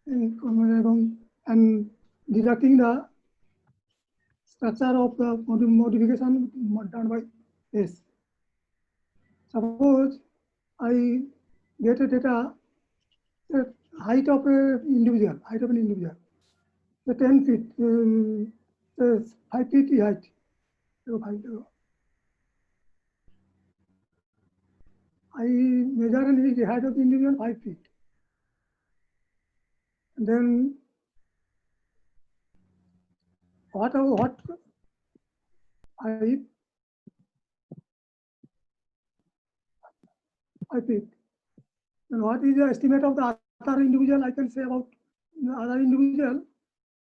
and deducting the structure of the modification done by S. Suppose I get a data, the height of an individual, the 10 feet, 5 feet height. I measure the height of the individual 5 feet. And then what I picked. And what is the estimate of the other individual I can say about the other individual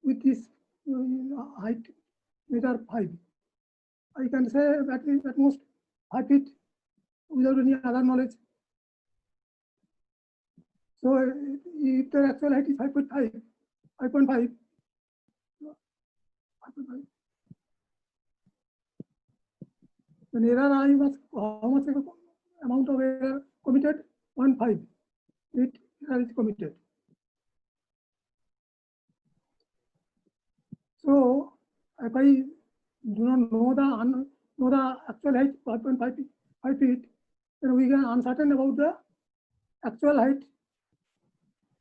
with this height meter 5. I can say that is at most 5 feet without any other knowledge. So if the actual height is 5.5, then error I was how much amount of error committed? 0.5. Error is committed. So if I do not know the actual height 5 feet, then we can uncertain about the actual height,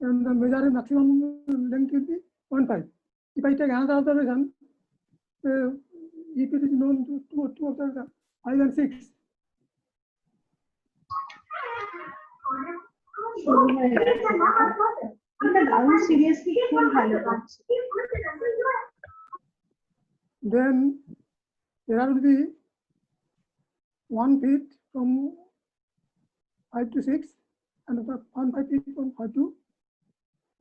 and the measure maximum length will be 0.5. If I take another observation, if it is known to two observations, 5 and 6. Then error will be 1 feet from 5 to 6, and 1.5 feet from 5 to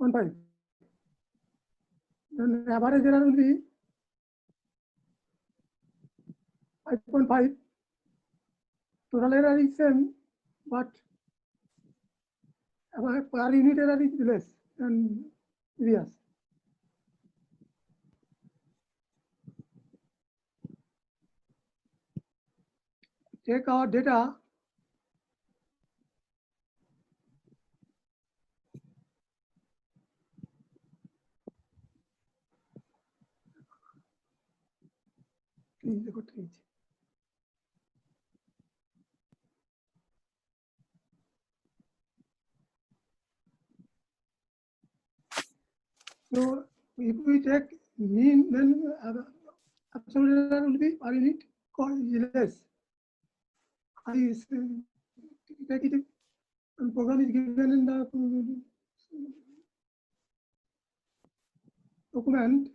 1.5. Then average error will be 5.5. Total error is same, but per unit error is less than previous. Take our data. So if we take mean, then absolute error will be per unit less. I take it, and program is given in the document.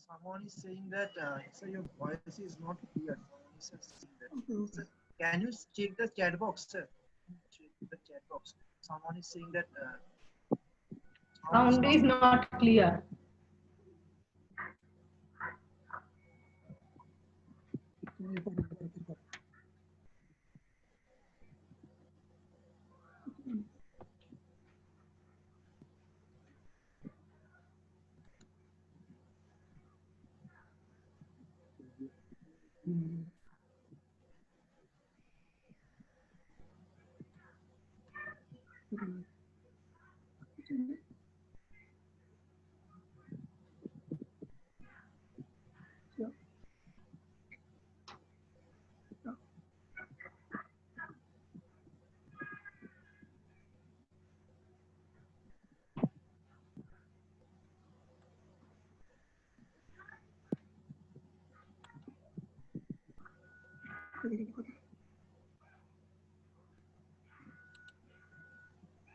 Someone is saying that sir, your voice is not clear. Sir, sir, can you check the chat box, sir? Check the chat box. Someone is saying that sound is not clear.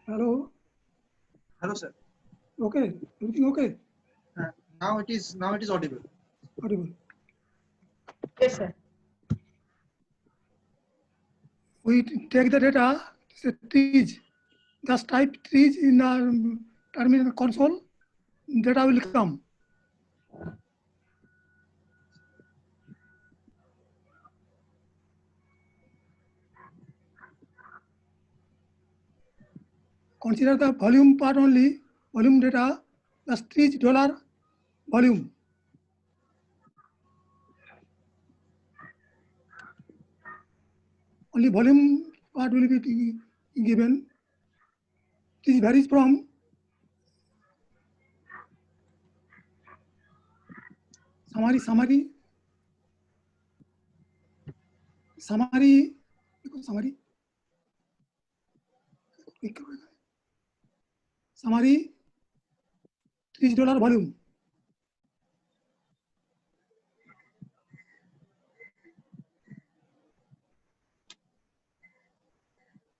Hello. hello, sir. Okay. Everything okay? Now it is audible. Audible. Yes, sir. We take the data, trees, just type trees in our terminal console, data will come. Consider the volume part only, volume data plus $3 volume. Only volume part will be given. This varies from summary. Summary $3 volume.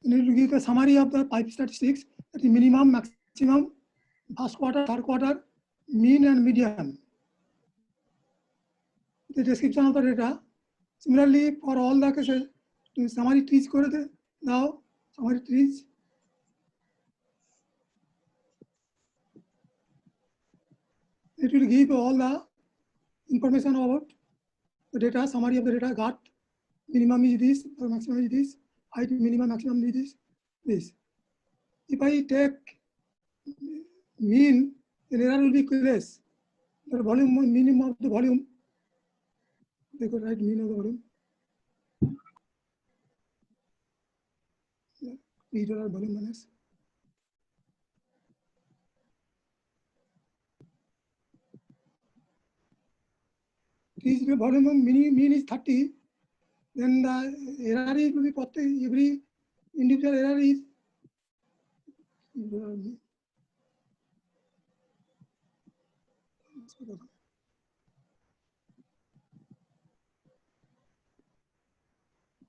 You need to give the summary of the pipe statistics, that is minimum, maximum, first quarter, third quarter, mean and median. The description of the data. Similarly, for all the cases, to summary trees now summary trees. It will give all the information about the data, summary of the data got. Minimum is this, maximum is this, height minimum, maximum is this. If I take mean, then error will be less. The volume, minimum of the volume, they could write mean of the volume. $3 volume minus. $3 volume mean is 30. Then the error is will be every individual error is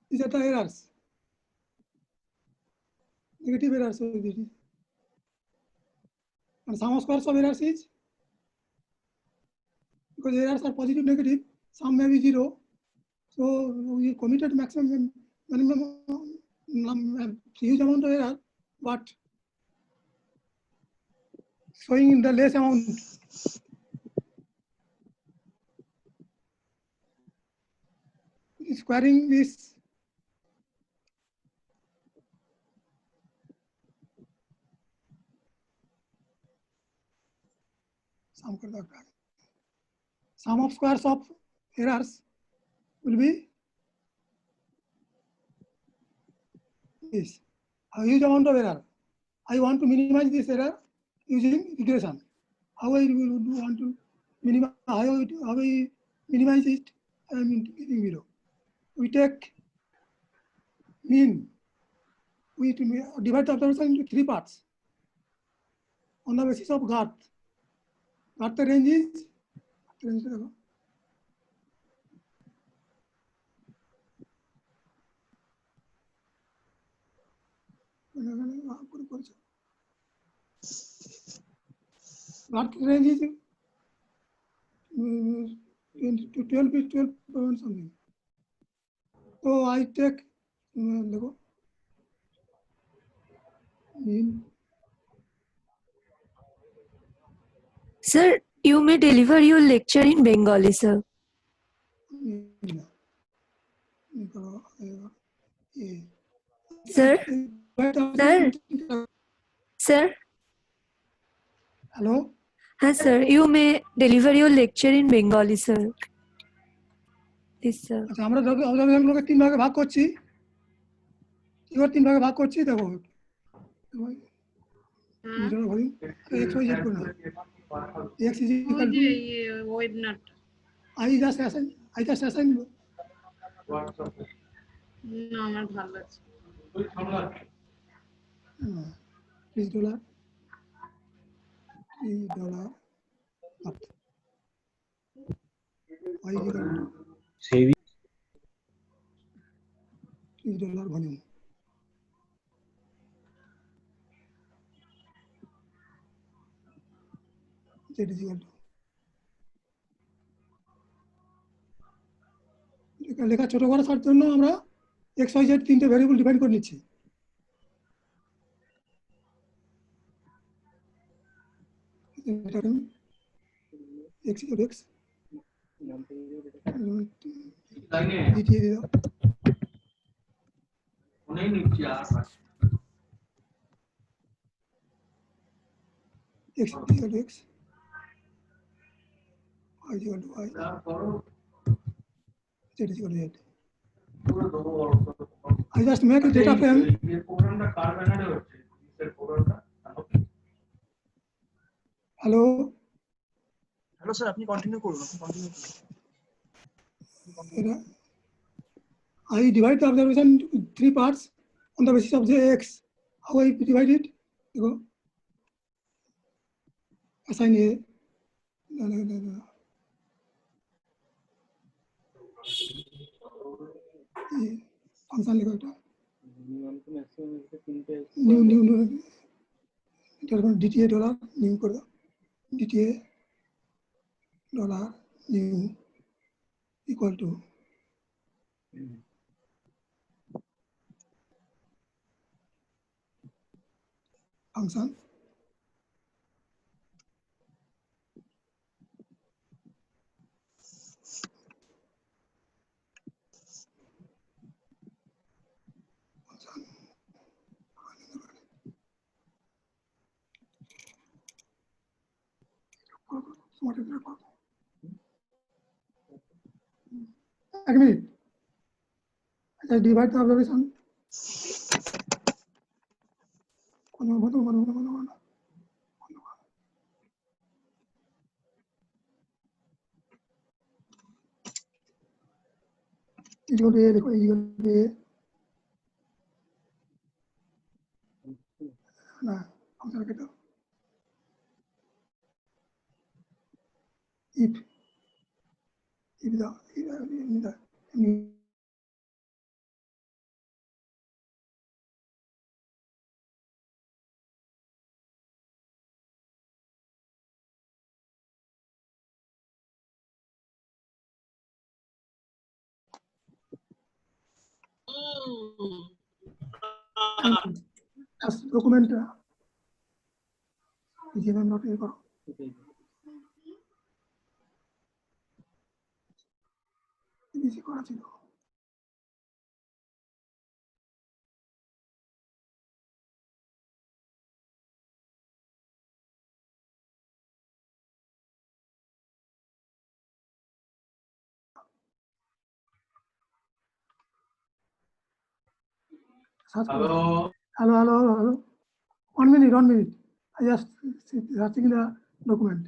these are the errors. Negative errors. And sum of squares of errors is, because errors are positive, negative, sum may be 0. So we committed maximum, minimum, huge amount of error, but showing in the less amount. Squaring this sum of squares of errors will be this, a huge amount of error. I want to minimize this error using regression. How I will want to minimize, how I minimize it? I am giving below. We take mean. We divide the observation into 3 parts on the basis of GART. GART the range is GART range is 12 something. So I take mean. Sir, you may deliver your lecture in Bengali, sir. Sir? Sir? Hello? Yes, sir. You may deliver your lecture in Bengali, sir. Yes, sir. আচ্ছা আমরা অবজারভেশনগুলোকে 3 ভাগে ভাগ করছি। এবার 3 ভাগে ভাগ করছি, দেখো x y z করে না, x is equal to I just assign না আমার ভালো লাগছে $3 y is equal to $3 volume. Z is equal to লেখা ছোট করার জন্য আমরা x y z 3টে ভ্যারিয়েবল ডিফাইন করে নিচ্ছি। x equal x dt দিয়ে দাও x equal x y equal to y z equal to z. I just make a data frame. Hello. Hello sir, আপনি কন্টিনিউ করুন, I divide the observation into 3 parts on the basis of the x. How I divide it? You go. Assign a. Function लिखो এটা. New. DTA dollar new कर दो. DTA dollar new equal to function एक minute I divide the observation equal to a देखो equal to a ना function के तो if the just document GMM not ये करो इसी करा ছিল Hello. 1 minute. I just searching the document.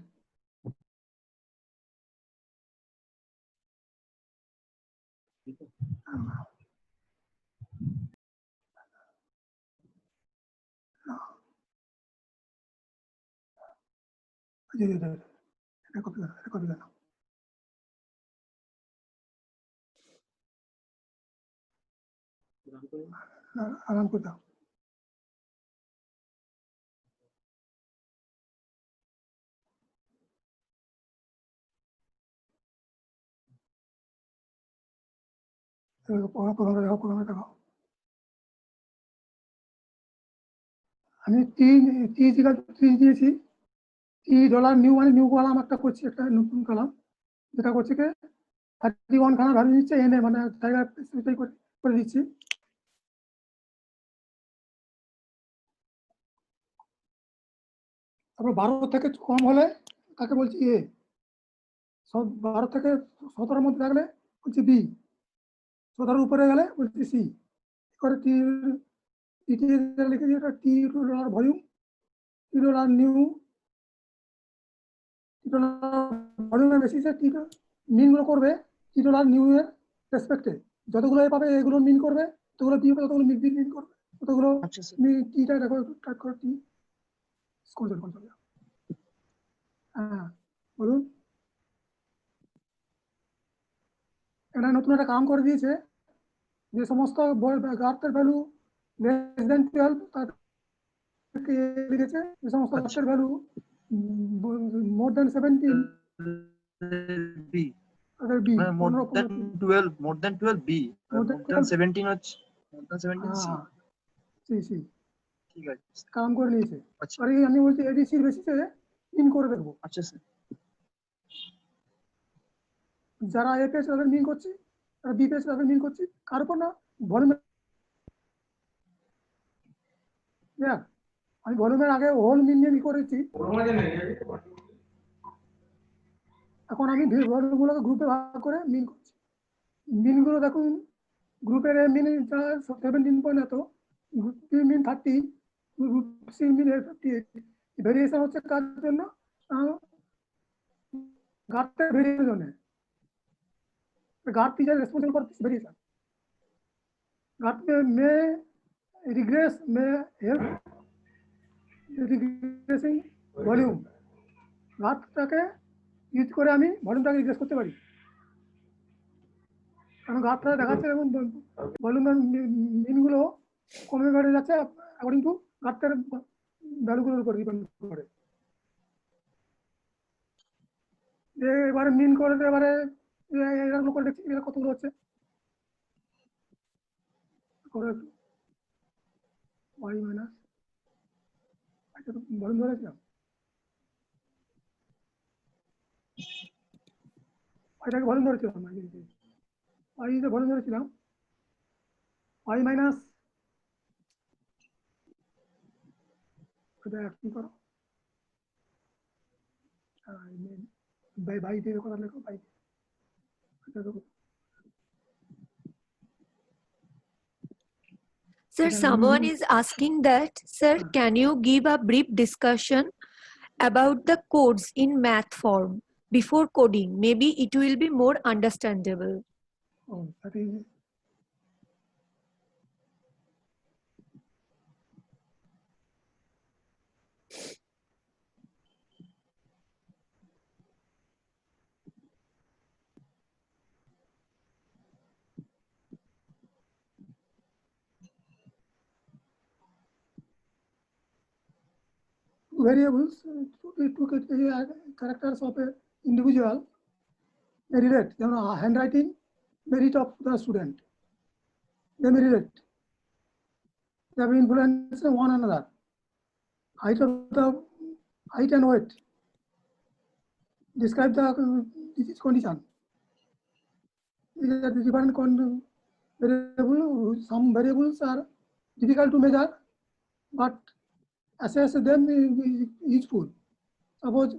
Copy करना. आराम को दाओ. প্রোগ্রামে দেখাও. আমি $3 দিয়েছি. $3 নিউ মানে নিউ কলাম একটা করছি, একটা নতুন কলাম যেটা করছে কি 31 খানা ভ্যালু নিচ্ছে এনে মানে জায়গা স্পেসিফাই করে দিচ্ছি. তারপর 12 থেকে কম হলে তাকে বলছি এ, 12 থেকে 17 মধ্যে থাকলে বলছি বি, 17 উপরে গেলে বলছি সি করে টি লিখেছি এটা $2 ভলিউম, $2 নিউ, ভলিউমের বেসিসে মিনগুলো করবে $2 নিউ এর রেসপেক্টে, যতগুলো এ পাবে এগুলো মিন করবে, যতগুলো বি পাবে ততগুলো মিন করবে, ততগুলো টিটা দেখো টাইপ করো টি স্কোর চলে. হ্যাঁ বলুন. এটা নতুন একটা কাম করে দিয়েছে যে সমস্ত গার্থের ভ্যালু লেস দেন 12 তাদেরকে লিখেছে, যে সমস্ত গার্থের ভ্যালু মোর দেন 17 বি, তাদের বি, মোর দেন 12 বি, মোর দেন 17 হচ্ছে মোর দেন 17 সি. সি ঠিক আছে, কাম করে নিয়েছে. আচ্ছা আর আমি বলছি এবিসির বেসিসে মিন করে দেখবো। আচ্ছা স্যার। যারা এ পেয়েছে তাদের মিন করছি, যারা বি পেয়েছে তাদের মিন করছি, কার উপর না ভলিউম। আমি ভলিউমের আগে হোল মিন নিয়ে করেছি। এখন আমি ভলিউমগুলোকে গ্রুপে ভাগ করে মিন করছি। মিনগুলো দেখুন, গ্রুপের এ মিন 17 পয়েন্ট এত, group B mean 30, group C mean 58। Variation হচ্ছে কার জন্য? গার্ডের ভেরিয়েশনের জন্য। Guard teacher responsible for this variation. Guard may regress, may help regressing volume. গার্ডটাকে ইউজ করে আমি ভলিউমটাকে রিগ্রেস করতে পারি, কারণ গার্ডটা দেখাচ্ছে এবং ভলিউমের মিনগুলো কমে বেড়ে যাচ্ছে অ্যাকর্ডিং টু গার্ডটার ভ্যালুগুলোর উপর ডিপেন্ড করে। এবারে মিন করে এবারে এগুলো করে দেখছি এরা কতগুলো হচ্ছে করে y মাইনাস আচ্ছা তো ভলিউম ধরেছিলাম, এটাকে ভলিউম ধরেছিলাম না, যে ভলিউম ধরেছিলাম y মাইনাস এটা কি করো বাই দিয়ে কথা লেখো, by Sir, someone is asking that, sir, can you give a brief discussion about the codes in math form before coding? Maybe it will be more understandable. Oh, that is variables, two characters of a individual may relate. You know, handwriting, merit of the student. They may relate. They have influenced one another. Height and weight. Describe the disease condition. These are the different variables. Some variables are difficult to measure, but assess them is useful. Suppose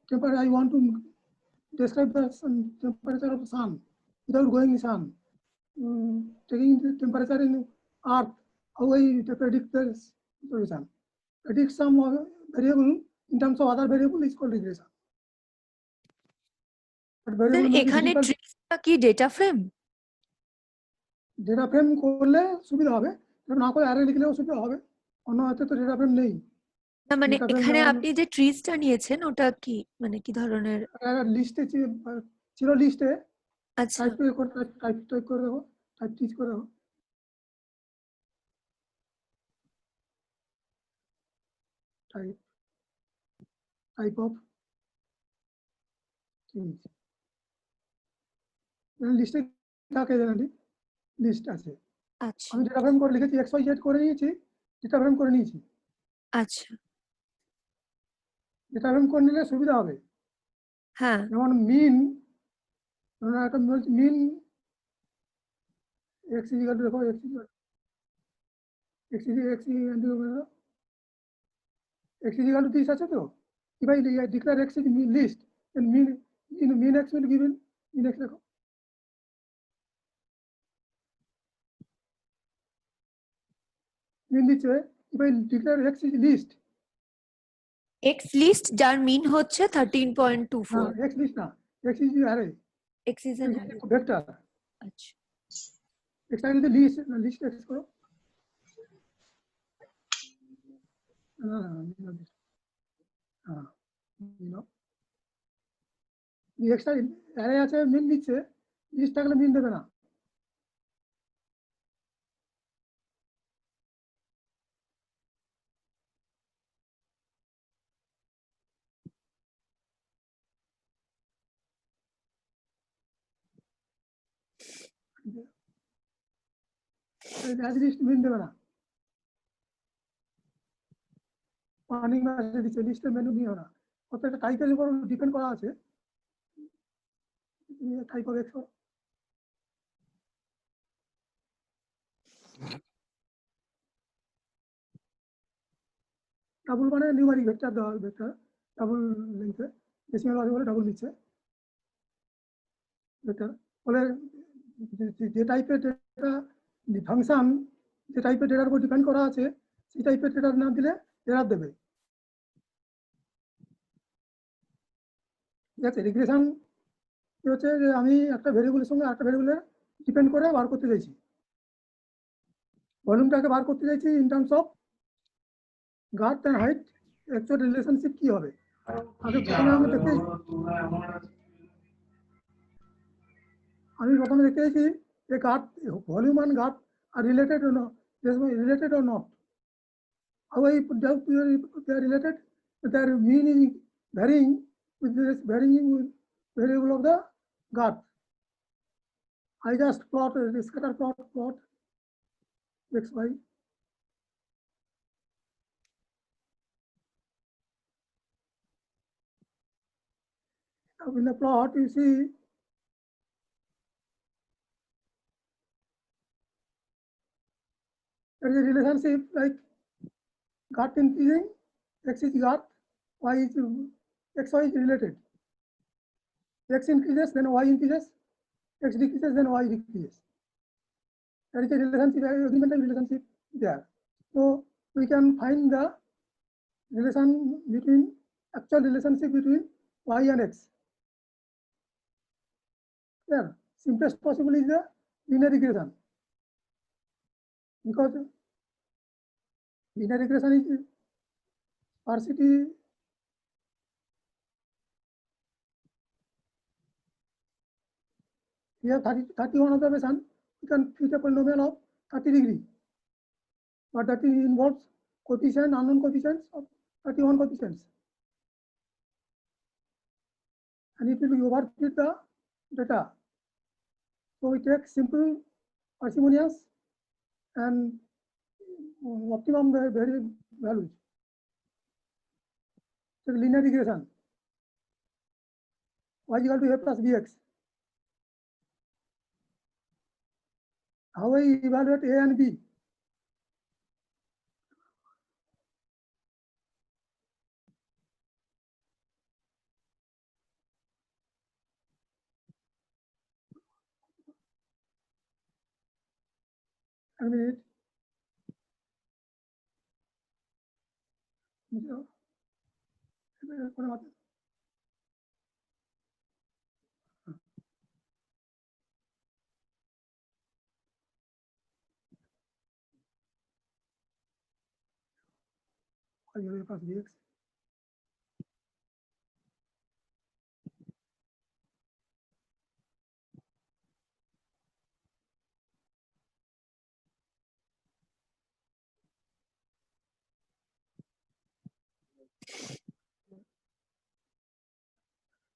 temperature, I want to describe the temperature of the sun without going sun. Taking the temperature in earth, how I predict the solution. Predict some variable in terms of other variable is called regression. But Sir, variable may be এখানে difficult. ট্রিক্সটা কি data frame? Data frame করলে সুবিধা হবে, না করে array লিখলেও সুবিধা হবে, অন্য হাতে তো ডেটা ফ্রেম নেই। না মানে Data frame এখানে যেমন- আপনি যে ট্রিজটা নিয়েছেন ওটা কি মানে কি ধরনের? লিস্টে ছিল, লিস্টে আচ্ছা, টাইপ করে দেবো, টাইপ টিচ করে দেবো। টাইপ অফ লিস্টে থাকে, জানি লিস্ট আছে। আচ্ছা, আমি ডেটা ফ্রেম করে লিখেছি, এক্স ওয়াই জেড করে নিয়েছি, ডেটা ফ্রেম করে নিয়েছি। আচ্ছা, ডেটা ফ্রেম করে নিলে সুবিধা হবে। হ্যাঁ, যেমন মিন, একটা মিন এক্স ইজিক্যাল টু, দেখো এক্স ইজিক্যাল টু দিস আছে তো, if I declare x is list, then mean x will given mean x দেখো, mean দিচ্ছে, if I declare x is list, X list যার মিন হচ্ছে 13.24, x list না, x is array, x is an array. vector, আচ্ছা, x is the list x করো, x array আছে, মিন দিচ্ছে, list থাকলে মিন দেবে না। লিস্ট মিন দেবে না। আর্নিং মেসেজ দিচ্ছে, লিস্টের মেনু নিও না। প্রত্যেকটা টাইপের উপর ডিপেন্ড করা আছে। টাইপ অফ এক্স ডাবল মানে নিউমারিক ভেক্টর দেওয়া ভেক্টর ডাবল লেন্থে, ডেসিমাল আছে বলে ডাবল নিচ্ছে ভেক্টর। ফলে যে টাইপের ডেটা ফাংশন যে টাইপের ডেটার উপর ডিপেন্ড করা আছে সেই টাইপের ডেটার নাম দিলে এরার দেবে। ঠিক আছে, রিগ্রেশন কি হচ্ছে যে আমি একটা ভেরিয়েবলের সঙ্গে আরেকটা ভেরিয়েবলের ডিপেন্ড করে বার করতে চাইছি, ভলিউমটাকে বার করতে চাইছি in terms of girth and height. Actual relationship কি হবে আগে প্রথমে আমি দেখতে চাইছি যে গার্থ ভলিউম অ্যান্ড গার্থ আর related or not. How I doubt they are related, their meaning varying with this varying with variable of the graph. I just plot the scatter plot x y. Now in the plot you see there is a relationship like graph increasing, x is graph, y is x y is related. X increases, then y increases, x decreases, then y decreases. There is a relationship, agreement relationship there. So we can find the actual relationship between y and x. Yeah, simplest possible is the linear regression, because linear regression is sparsity. We have 31 observation, we can fit a polynomial of 30 degree, but that involves coefficient, unknown coefficients of 31 coefficients, and it will overfit the data. So we take simple, parsimonious, and optimum values. So linear regression, y is equal to a plus bx. How I evaluate a and b? I mean, y plus bx.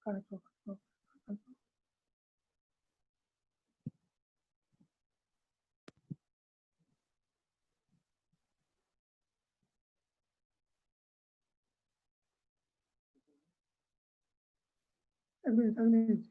Correct. I mean,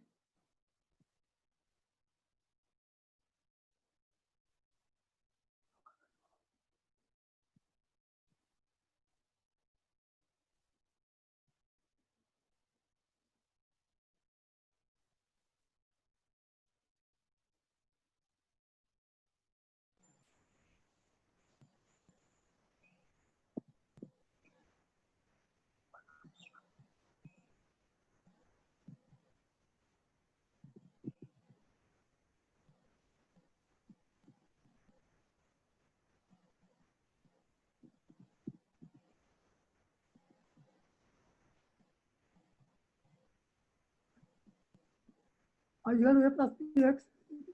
y equal to a plus bx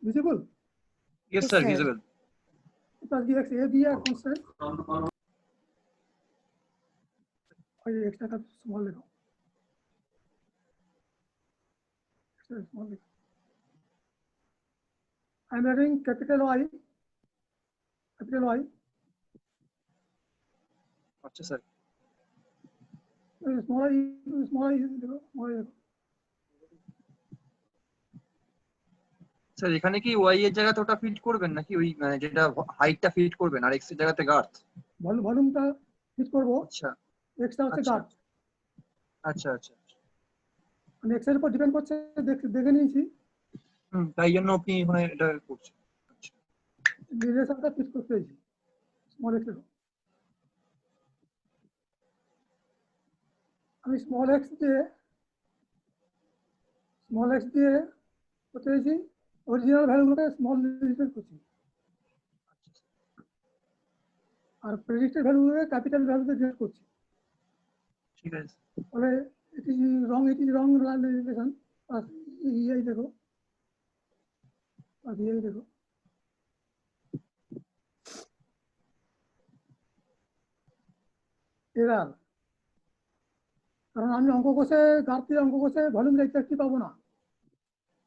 visible. Yes, Yes, sir, sir. visible. Plus bx a b are constant. y extra का small लेगा. Extra small लेगा. I am writing capital Y. अच्छा sir. Small देखो small देखो sir এখানে কি Y এর জায়গাতে ওটা ফিট করবেন নাকি ওই মানে যেটা হাইটটা ফিট করবেন আর এক্স এর জায়গাতে গার্থ? ভলিউমটা ফিট করবো, আচ্ছা এক্সটা হচ্ছে আচ্ছা গার্ড, আচ্ছা আচ্ছা মানে এক্সের উপর ডিপেন্ড করছে, দেখে নিয়েছি তাই জন্য আপনি ওখানে এটা করছেন। আচ্ছা রিলেশনটা ফিট করতে হয়েছি স্মল এক্সের। আমি স্মল এক্স দিয়ে করতে হয়েছি, অরিজিনাল ভ্যালুগুলোকে স্মল রিপ্রেজেন্ট করছি, আর প্রেডিক্টেড ভ্যালুগুলোকে ক্যাপিটাল ভ্যালুতে ডিরেক্ট করছি। ঠিক আছে ফলে it is wrong relation, আর এই দেখো, আর এই দেখো এরার, কারণ আমি অঙ্ক কষে গার্থে অঙ্ক কষে ভলিউম এক্সাক্টলি পাবো না,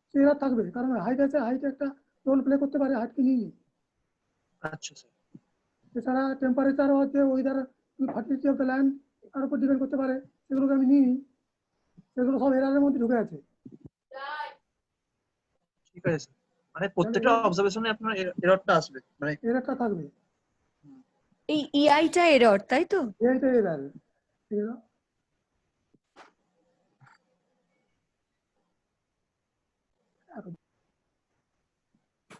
সে এরার থাকবে, কারণ হাইট আছে, হাইট একটা রোল প্লে করতে পারে, হাইটকে নিয়ে। আচ্ছা স্যার এছাড়া টেম্পারেচারও আছে, weather, fertility of the land তার উপর ডিপেন্ড করতে পারে, সেগুলোকে আমি নিই, সেগুলো সব এরারের মধ্যে ঢুকে আছে। ঠিক আছে স্যার মানে প্রত্যেকটা অবজারভেশনে আপনার এররটা আসবে মানে এরারটা থাকবে, এই ইআইটা এরর, তাই তো? এইটা এরার, ঠিক আছে।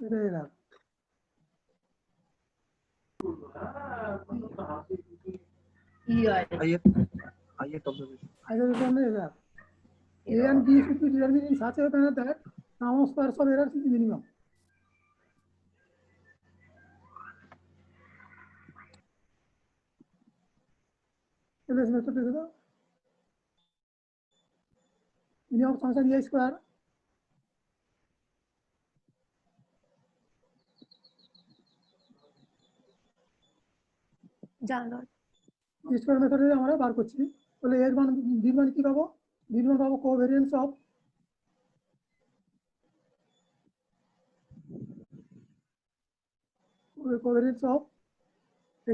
এটা এরার, আইয়ের observation either the one error. A and B should be determined in such a manner that sum of squares of errors is minimum. This method is the minimum function A square জানো B square method এ আমরা বার করছি, তাহলে এর মান B মান কি পাবো? B মান পাবো covariance of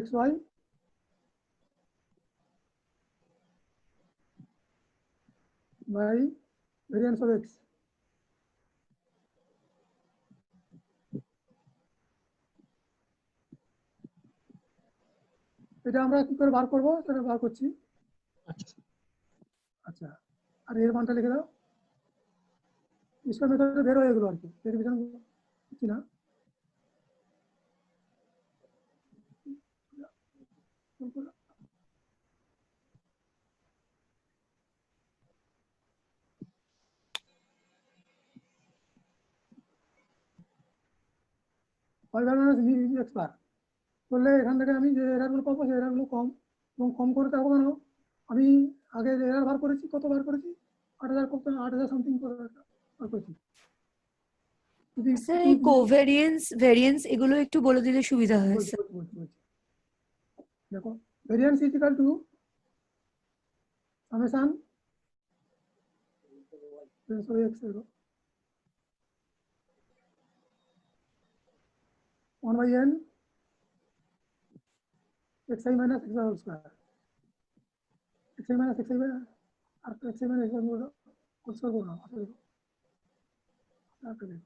xy by variance of x. এটা আমরা কি করে বার করবো, সেটা বার করছি। আচ্ছা আচ্ছা, আর এর মানটা লিখে দাও, স্কয়ার মেথডে বের হয়ে গেল আর কি, ডেরিভেশন করছি না। y বার মাইনাস x বার করলে এখান থেকে আমি যে এরারগুলো পাবো, সেই এরারগুলো কম, এবং কম করে থাকবো কেন, আমি আগে এরার বার করেছি, কত বার করেছি, 8,000 সামথিং করে বার করেছি। যদি স্যার এই কোভেরিয়েন্স ভেরিয়েন্স এগুলো একটু বলে দিলে সুবিধা হয় বলছি, স্যার। বলছি। দেখো variance is equal to summation x arrow 1/n xi minus xi whole square, xi minus xi আর xi minus xi whole square করো না, আচ্ছা দেখো আচ্ছা দেখো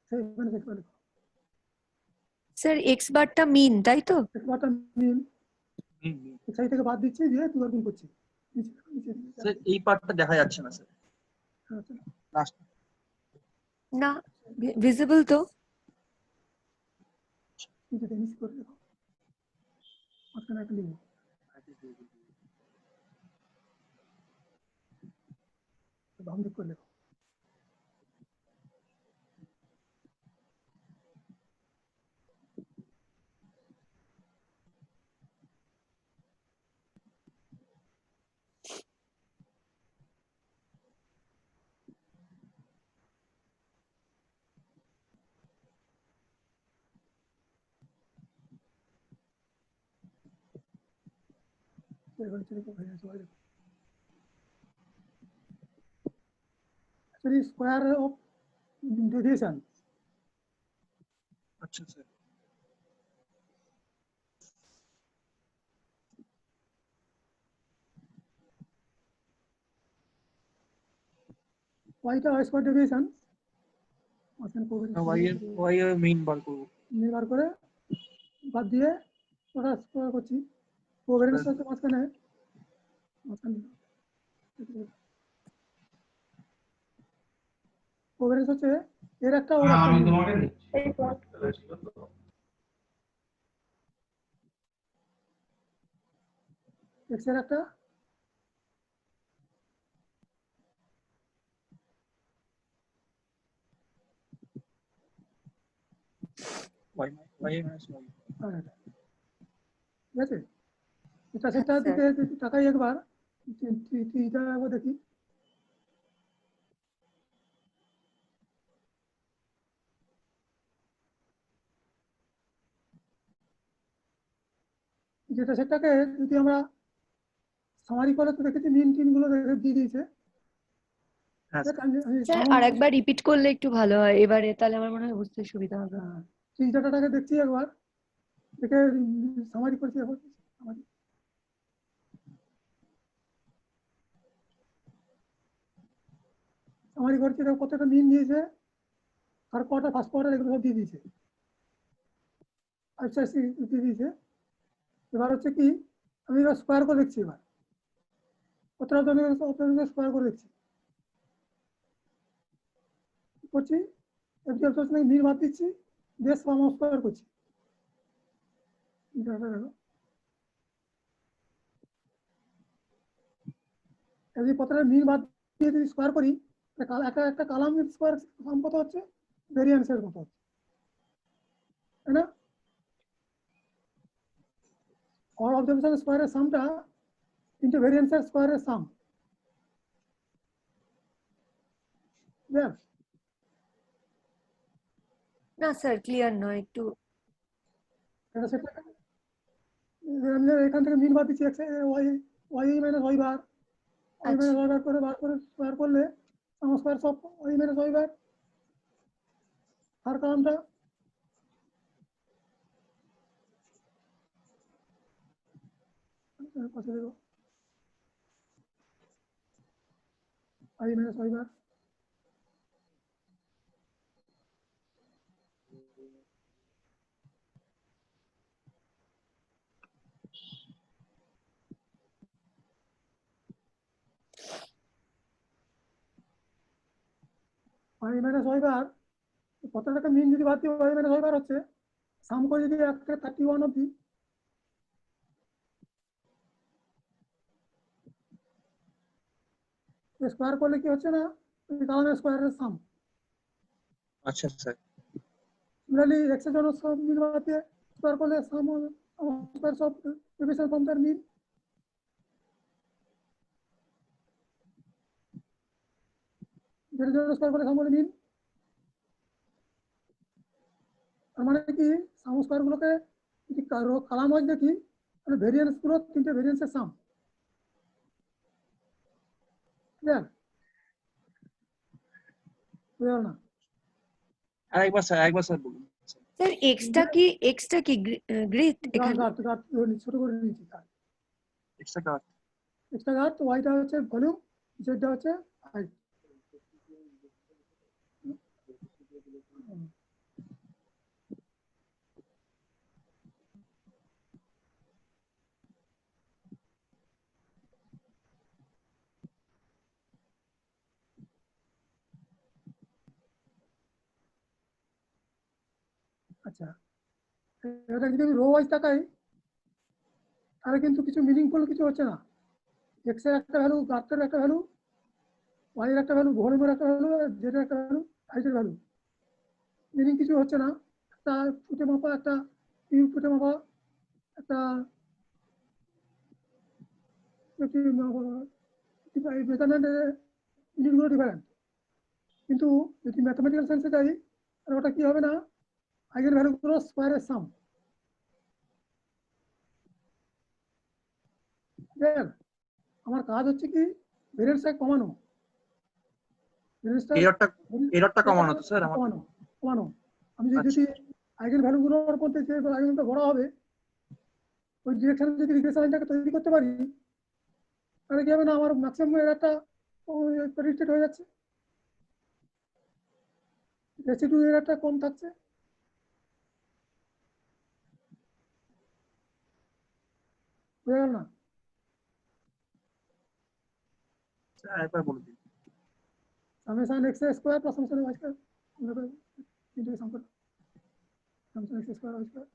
xi minus xi লিখো, স্যার এক্স বারটা মিন, তাই তো? x বারটা মিন, xi থেকে বাদ দিচ্ছি, দিয়ে 2 বার গুণ করছি, নিচে নিচে স্যার এই পার্টটা দেখা যাচ্ছে না স্যার আচ্ছা লাস্ট না ভিজিবল তো। নিচে নিচে করে দেখো, মাঝখানে একটা লিখো, বাম দিক করে লেখো। Actually, square of deviation. আচ্ছা স্যার ওয়াইটা ওয়াই স্কোয়ার ডেভিয়েশন মাঝখানে ওয়াই এর মিন বার করবো। নির্ভর করে বাদ দিয়ে ওটা স্কোয়ার করছি, কোভ্যারিয়েন্স হচ্ছে মাঝখানে কোভ্যারিয়েন্স হচ্ছে এর একটা ওর একটা আমি তোমাকে দিচ্ছি এক্স এর একটা ওয়াই মাইনাস ওয়াই। আর একটা। ঠিক আছে, এটা সেটা আচ্ছা। দিকে যদি তাকাই একবার, এটা একবার দেখি। যেটা সেটাকে যদি আমরা সামারি করে তো দেখেছি মিন টিন গুলো দিয়ে দিয়েছে। হ্যাঁ স্যার। স্যার আরেকবার রিপিট করলে একটু ভালো হয় এবারে, তাহলে আমার মনে হয় বুঝতে সুবিধা হবে। সেই ডাটাটাকে দেখছি একবার, দেখে সামারি করছি এখন সামারি করছি, দেখো কতটা মিন দিয়েছে, আর কটা ফার্স্ট কোয়ার্টার এগুলো সব দিয়ে দিয়েছে, আচ্ছা দিয়ে দিয়েছে। এবার হচ্ছে কি আমি এবার স্কোয়ার করে দেখছি, এবার কতটা স্কোয়ার করে দেখছি করছি, মিন বাদ দিচ্ছি, দিয়ে সাম স্কোয়ার করছি। যদি কতটা মিন বাদ দিয়ে যদি স্কোয়ার করি, একটা একটা কালাম স্কোয়ার সাম কত হচ্ছে, ভেরিয়েন্সের কত হচ্ছে, তাই না? और ऑब्जर्वेशन स्क्वायर सामटा into variance square sum there না স্যার ক্লিয়ার নয় একটু। এটা সেটা আমরা এখান থেকে মিন বাদ দিচ্ছি x y y minus y বার y মাইনাস y বার করে স্কয়ার করলে সাম স্কয়ার সব y মাইনাস y বার আর কালামটা পাশে দেবো y মাইনাস y বার y মাইনাস y বার কত টাকা মিন যদি বাদ দিই y মাইনাস y বার হচ্ছে সাম করে যদি একটা 31 অবধি স্কয়ার করলে কি হচ্ছে না কালামের স্কয়ারের সাম। আচ্ছা স্যার। Similarly, x এর জন্য সব মিল বাদ দিয়ে স্কয়ার করলে সাম স্কয়ার সব ডিভিশন ফ্রম দ্যার মিল। যেটা জন্য স্কয়ার করলে সাম বলে মিল। তার মানে কি সাম স্কয়ার গুলোকে যদি কালাম ওয়াইজ দেখি তাহলে ভেরিয়েন্স গুলো তিনটে ভেরিয়েন্সের সাম। ক্লিয়ার? ক্লিয়ার না? আরেকবার স্যার বলুন। স্যার এক্সটা কি গ্রিড এখানে? গাট ছোট করে নিয়েছি গাট। এক্সট্রা কাট। এক্সট্রা গাট, ওয়াইটা হচ্ছে ভলিউম, জেডটা হচ্ছে হাইট। আচ্ছা, এটা যদি আমি রো ওয়াইজ তাকাই তাহলে কিন্তু কিছু মিনিংফুল কিছু হচ্ছে না। এক্স এর একটা ভ্যালু, গার্টের একটা ভ্যালু, ওয়াই এর একটা ভ্যালু, ভলিউমের একটা ভ্যালু, জেড এর একটা ভ্যালু, হাইটের ভ্যালু, মিনিং কিছু হচ্ছে না। একটা ফুটে মাপা, একটা টিউব ফুটে মাপা, একটা মেজারমেন্ট ইউনিটগুলো ডিফারেন্ট, কিন্তু যদি ম্যাথমেটিক্যাল সেন্সে যাই আর ওটা কি হবে না আইগেন ভ্যালুগুলো স্কোয়ারের সাম। আমার কাজ হচ্ছে কি ভেরিয়েন্সটা কমানো, এররটা কমানো তো স্যার আমার। কমানো। আমি যদি আইগেন ভ্যালুগুলোর মধ্যে যে আইগেনটা বড় হবে ওই ডিরেকশনে যদি রিগ্রেশন লাইনটাকে তৈরি করতে পারি তাহলে কি হবে না আমার ম্যাক্সিমাম এর একটা রিস্টেট হয়ে যাচ্ছে। রেসিডিউ এরিয়াটা কম থাকছে, বুঝে গেল না? স্যার আরেকবার বলে দিন। Summation x square plus summation y square, তিনটে সম করো। Summation x square y square,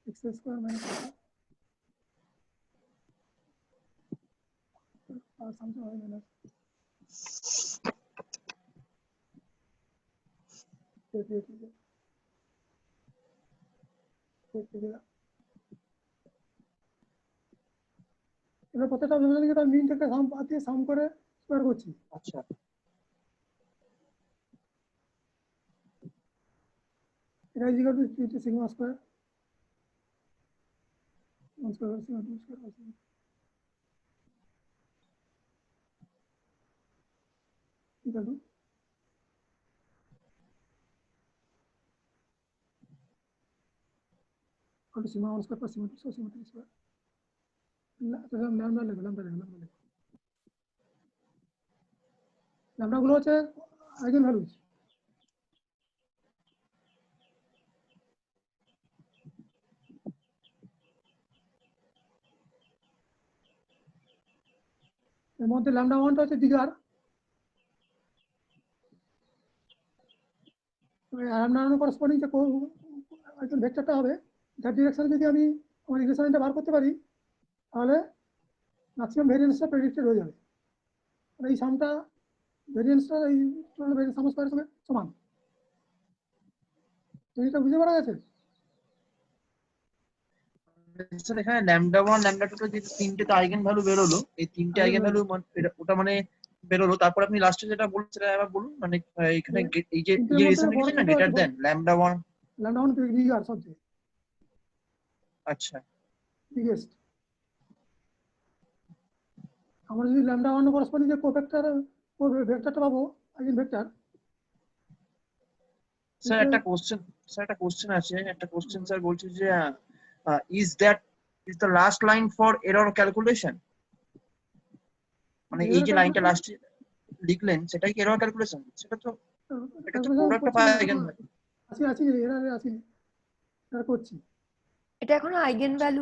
x square minus আর সামেশন ওয়াই মাইনাস এবার প্রত্যেকটা অভিযোজনকে তার মিন থেকে সাম বাদ দিয়ে সাম করে স্কোয়ার করছি। আচ্ছা, এটা is equal two sigma square 1 square sigma 2 square equal to sigma 1 square plus sigma 2 square sigma 3 square. Lambda লেখো, ল্যামডা লেখো, ল্যামডা লেখো। ল্যামডা গুলো হচ্ছে আইগেন ভ্যালুজ। এর মধ্যে ল্যামডা 1টা হচ্ছে দিগার, ল্যামডা 1 করেসপন্ডিং যে আইগেন ভেক্টরটা হবে, দ্যাট ডিরেকশনে যদি আমি আমার ইকুয়েশনটা বার করতে পারি, তাহলে ম্যাক্সিমাম ভেরিয়েন্সটা প্রেডিক্টেড হয়ে যাবে। মানে এই সামটা ভেরিয়েন্সটা এই টোটাল ভেরিয়েন্স সাম স্কয়ারের সঙ্গে সমান। এটা বুঝতে পারা গেছে? স্যার এখানে ল্যামডা 1 ল্যামডা 2 যে তিনটে তো আইগেন ভ্যালু বেরোলো, এই তিনটে আইগেন ভ্যালু ওটা মানে বেরোলো, তারপর আপনি লাস্টে যেটা বলছেন সেটা আবার বলুন। মানে এখানে এই যে রিলেশন লিখেছেন না, greater than lambda 1। Lambda 1 bigger সবচেয়ে আচ্ছা, বিগেস্ট। আমরা যদি ল্যামডা 1 করেসপন্ডিং যে কোভেক্টর ভেক্টরটা পাবো আইগেন ভেক্টর। স্যার একটা কোশ্চেন আছে, একটা কোশ্চেন স্যার বলছে যে is that is the last line for error calculation, মানে এই যে লাইনটা লাস্টে লিখলেন সেটাই কি এরর ক্যালকুলেশন? সেটা তো এটা তো প্রোডাক্ট অফ আইগেন ভ্যালু। আছি এরারে আছি, এটা করছি। এটা এখনো আইগেন ভ্যালু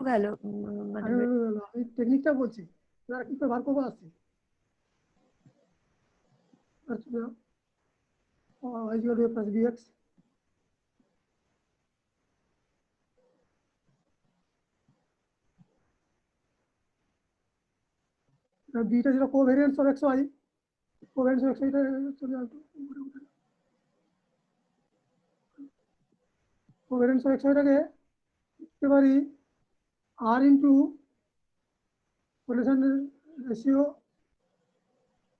মানে আমি টেকনিকটা বলছি, এরা কি করে বার করবো আসছি। y equal to a plus bx beta যেটা covariance of xy, covariance of xy টা চলে আসবে কোভেরিয়েন্স অফ xy টাকে লিখতে পারি r into correlation ratio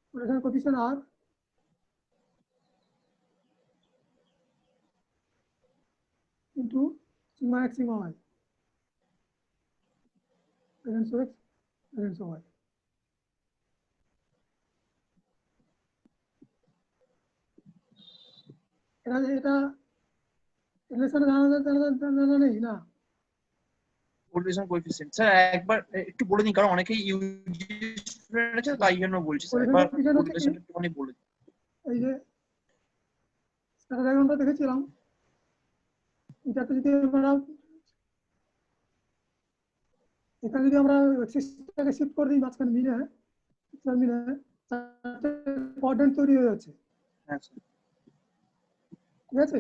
correlation coefficient r into sigma x sigma y, variance of x variance of y। এটা relation জানা নেই না। কোরিলেশন কোএফিসিয়েন্ট স্যার একবার একটু বলে দিন, কারণ অনেকেই ইউজি স্টুডেন্ট আছে, তাই জন্য বলছি স্যার, একবার কোরিলেশন একটুখানি বলে দিন। এই যে স্টার ডায়াগ্রামটা দেখেছিলাম, এটাতে যদি আমরা এখানে যদি আমরা এক্সিসটাকে শিফট করে দিই মাঝখানে মিলে কোঅর্ডিনেট তৈরি হয়ে যাচ্ছে। হ্যাঁ স্যার, ঠিক আছে,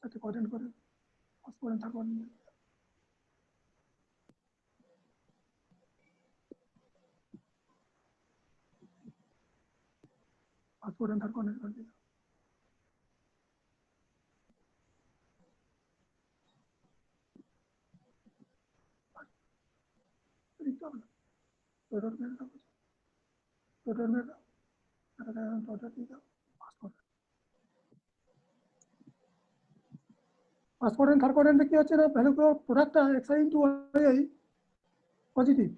একটা কোঅর্ডিনেট করে first coordinate third coordinate first coordinate third coordinate করে দিই। টোটাল মেরটা টোটাল মেরটা টোটাল দিয়ে দাও first coordinate. First coordinate third কোঅর্ডিনেটে কি হচ্ছে না, ভ্যালুগুলো প্রোডাক্টটা xi into y positive,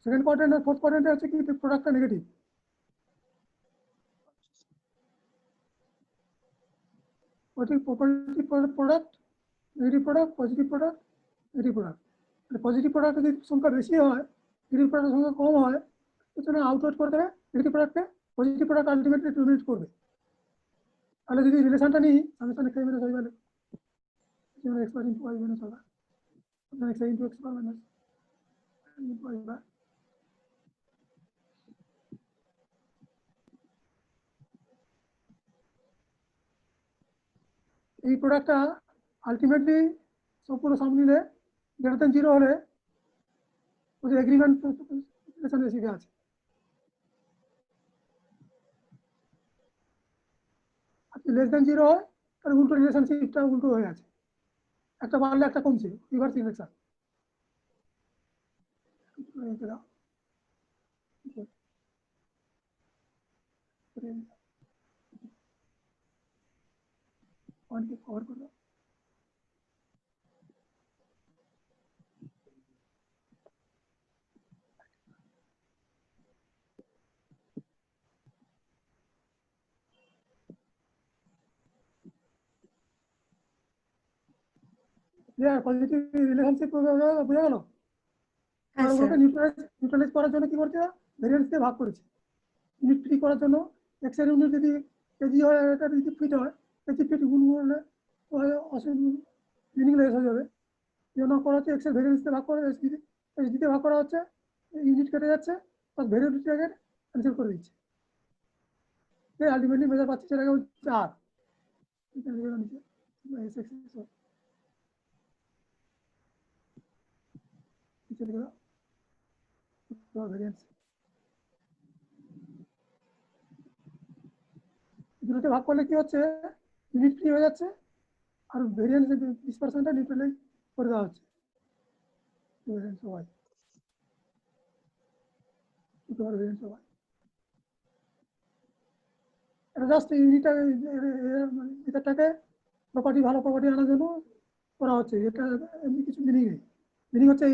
second quadrant আর ফোর্থ কোয়াড্রেন্টে হচ্ছে কি প্রোডাক্টটা negative. Positive product negative product, positive product, negative product. Positive product যদি সংখ্যা বেশি হয়, নেগেটিভ প্রোডাক্টের সংখ্যা কম হয়, সেজন্য আউটওয়ার্ড করে দেবে নেগেটিভ প্রোডাক্টকে, পজিটিভ প্রোডাক্ট আলটিমেটলি ডমিনেট করবে। তাহলে যদি রিলেশনটা নিই, summation x minus y value x bar into y minus y bar, x into x bar minus y bar. এই প্রোডাক্টটা আলটিমেটলি সম্পূর্ণ সব মিলে গ্রেটার দেন 0 হলে ওই এগ্রিমেন্ট রিলেশনশিপে আছে। আর লেস দেন 0 হয় তাহলে উল্টো রিলেশনশিপটা উল্টো হয়ে আছে, একটা বাড়লে একটা কমছে, রিভার্স ইলেকশন। কভার করো। পজিটিভ রিলেশনশিপ বোঝা গেল? হ্যাঁ আর স্যার। ওকে নিউট্রালাইজ করার জন্য কি করছে, ভেরিয়েন্স দিয়ে ভাগ করেছে। ইউনিট ফ্রি করার জন্য এক্স এর ইউনিট যদি কেজি হয়, এটা যদি ফিট হয়, কেজি ফিট গুণ করলে মিনিংলেস হয়ে যাবে। জন্য করা হচ্ছে এক্স এর ভেরিয়েন্স দিয়ে ভাগ করে এস দিয়ে ভাগ করা হচ্ছে, ইউনিট কেটে যাচ্ছে, প্লাস ভেরিয়েন্সটাকে ক্যান্সেল করে দিচ্ছে। আলটিমেটলি মেজার পাচ্ছে সেটাকে হচ্ছে আর ভেরিয়েন্স দুটোতে ভাগ করলে কি হচ্ছে, ইউনিট ফ্রি হয়ে যাচ্ছে, আর ভেরিয়েন্স 20%টা নিউট্রালাইজ করে দেওয়া হচ্ছে। এটা জাস্ট ইউনিটটাকে প্রপার্টি, ভালো প্রপার্টি আনার জন্য করা হচ্ছে। এটা এমনি কিছু মিনিং নেই। মিনিং হচ্ছে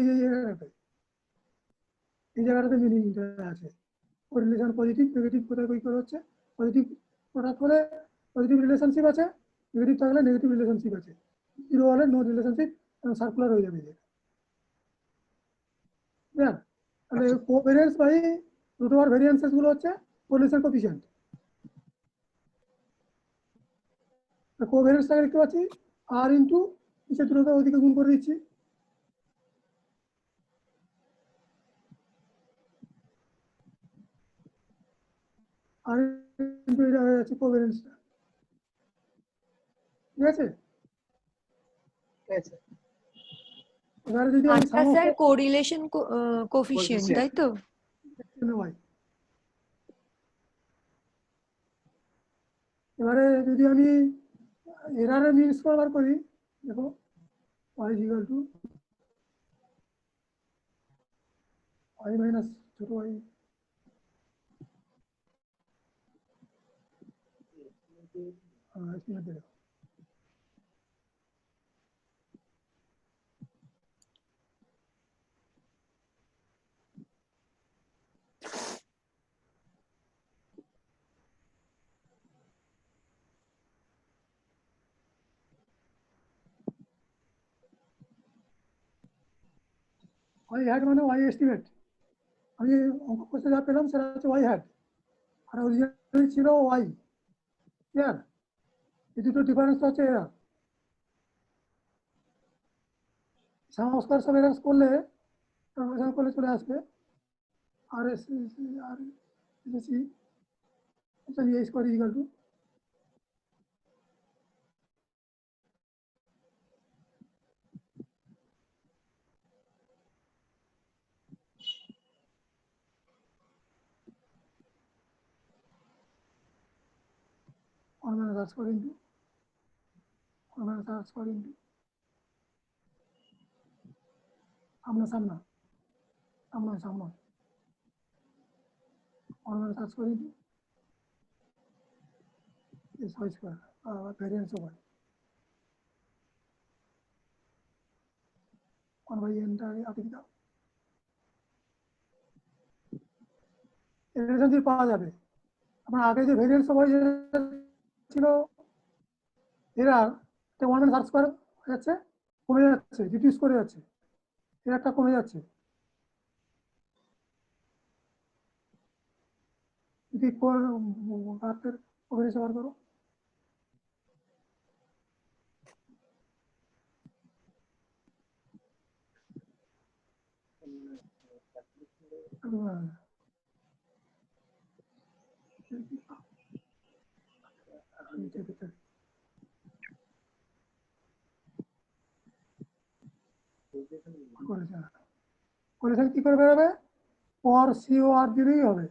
এই জায়গাটাতে মিনিংটা আছে। রিলেশন পজিটিভ নেগেটিভ কোথায় কই করা হচ্ছে, পজিটিভ প্রোডাক্ট হলে পজিটিভ রিলেশনশিপ আছে, নেগেটিভ থাকলে নেগেটিভ রিলেশনশিপ আছে, 0 হলে নো রিলেশনশিপ, সার্কুলার হয়ে যাবে। তাহলে কোভেরিয়েন্স বাই রুট ওভার ভেরিয়েন্সেস গুলো হচ্ছে কোরিলেশন কোএফিশিয়েন্ট। কোভেরিয়েন্সটাকে দেখতে পাচ্ছি আর ইন্টু নিচে দুটোকে ওদিকে গুণ করে দিচ্ছি, আর ইন্টু এটা হয়ে যাচ্ছে কোভেরিয়েন্সটা। ঠিক আছে, এবারে যদি আমি আচ্ছা স্যার, কোরিলেশন কোফিশিয়েন্ট, তাই তো? এবারে যদি আমি এরারের মিন স্কোয়ার বার করি, দেখো y equal to y minus ছোট y, estimate দেখো y হ্যাড মানে y এস্টিমেট। আমি অঙ্ক করতে যা পেলাম সেটা হচ্ছে y হ্যাড, আর অরিজিনালি ছিল y। ক্লিয়ার? এই দুটো ডিফারেন্স হচ্ছে এরার। সাম স্কয়ার সব এরার করলে ট্রান্সফরমেশন করলে চলে আসবে আর এস আর এসি চলিए स्क्वायर इक्वल टू और मैंने सर्च कर इंटू और मैंने सर्च कर इंटू सामना सामना सामना सामना और मैंने सर्च कर इंटू इस वाइज का वेरिएंस होगा और भाई एंटर आगे दिखाओ রিলেশনশিপ পাওয়া যাবে। আপনার আগে যে ভেরিয়েন্স ছিল এরার, 1 সার্চ করা যাচ্ছে কমে যাচ্ছে, ডিডিউস করে যাচ্ছে, এর একটা কমে যাচ্ছে। যদি হাতের কমে বার করো, করেছেন কি করে বেরোবে? পর সিও আর দিলেই হবে,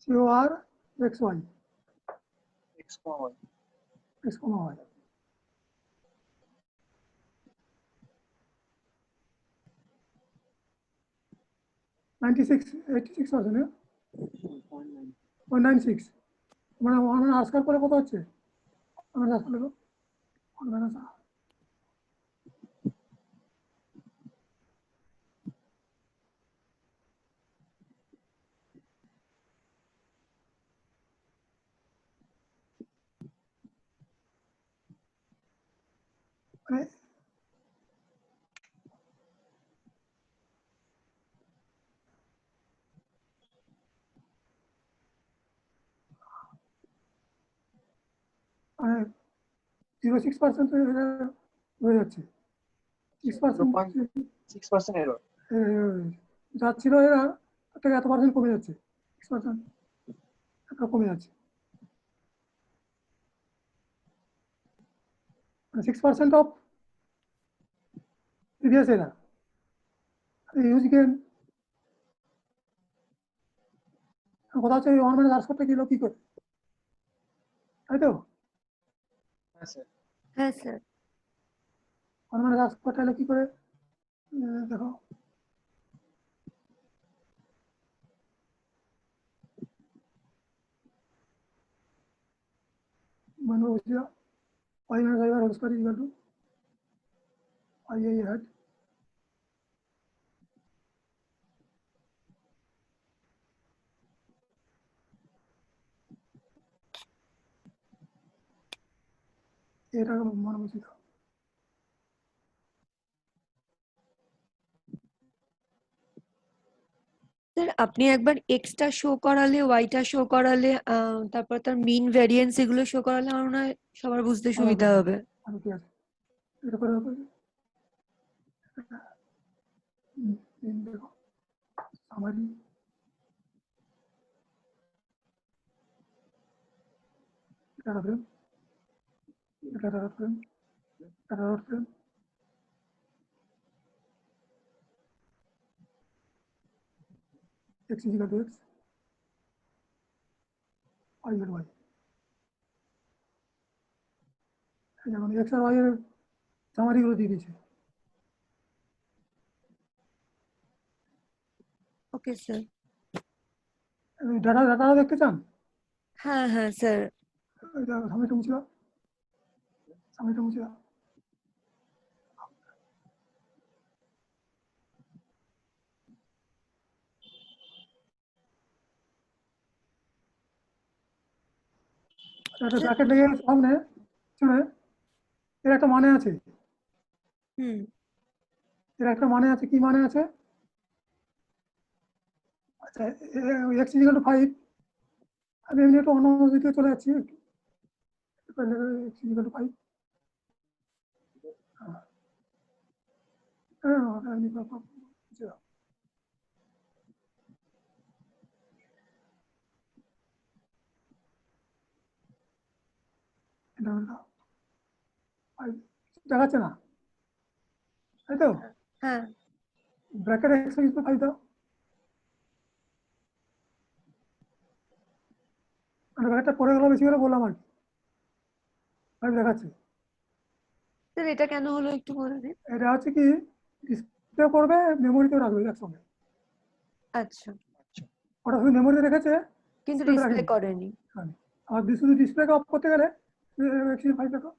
cor x y, x comma y. X comma y. .96 মানে 1 আজকাল করে কত হচ্ছে? আমরা আসলে মানে মানে 0.6% হয়ে যাচ্ছে, 6% 6% error. যাচ্ছিল এরা তার থেকে এত পার্সেন্ট কমে যাচ্ছে, 6% এত কমে যাচ্ছে, 6% অফ প্রিভিয়াস এরা ইউজ গেন। কথা হচ্ছে ওয়ান মানে চার্জ করতে গেল কি করে, তাই তো? হ্যাঁ স্যার। হ্যাঁ স্যার। ওয়ান মানে চার্জ করতে হলে কি করে? দেখো মানে বলছি y minus y bar whole square is equal to I hat এটা মনে বলছি তো। স্যার আপনি একবার এক্সটা শো করালে, ওয়াইটা শো করালে, তারপর তার মিন ভ্যারিয়েন্স এগুলো শো করালে আমার মনে হয় সবার বুঝতে সুবিধা হবে। ঠিক আছে, এটা করে হবে। দেখো আমারই এটা ফ্রেম, এটা ফ্রেম, এটা frame, x is equal to x, y equal to y। যেমন x আর y এর সামারিগুলো দিয়ে দিয়েছে। Okay sir. ডাটা দেখতে চান? হ্যাঁ হ্যাঁ স্যার। সামনেটা মুছে দাও, সামনেটা মুছে দাও। একটা ব্র্যাকেট লেগে গেছে সামনে, শুনে এর একটা মানে আছে, হুম। এর একটা মানে আছে, কি মানে আছে? আচ্ছা x is equal to 5, আমি এমনি একটু অন্য দিকে চলে যাচ্ছি, x is equal to 5। দেখাচ্ছে না, তাই তো? হ্যাঁ bracket x is equal to 5 দাও, মানে ব্র্যাকেটটা পড়ে গেল বেশি করে বললাম আর কি, 5 দেখাচ্ছে। স্যার এটা কেন হলো একটু বলে দিন। এটা হচ্ছে কি, ডিসপ্লে করবে, মেমোরিতে রাখবে একসঙ্গে, আচ্ছা। ওটা শুধু মেমোরিতে রেখেছে, কিন্তু ডিসপ্লেতে ডিসপ্লে রাখেনি। করেনি। আর শুধু ডিসপ্লেকে অফ করতে গেলে x is 5 দেখো,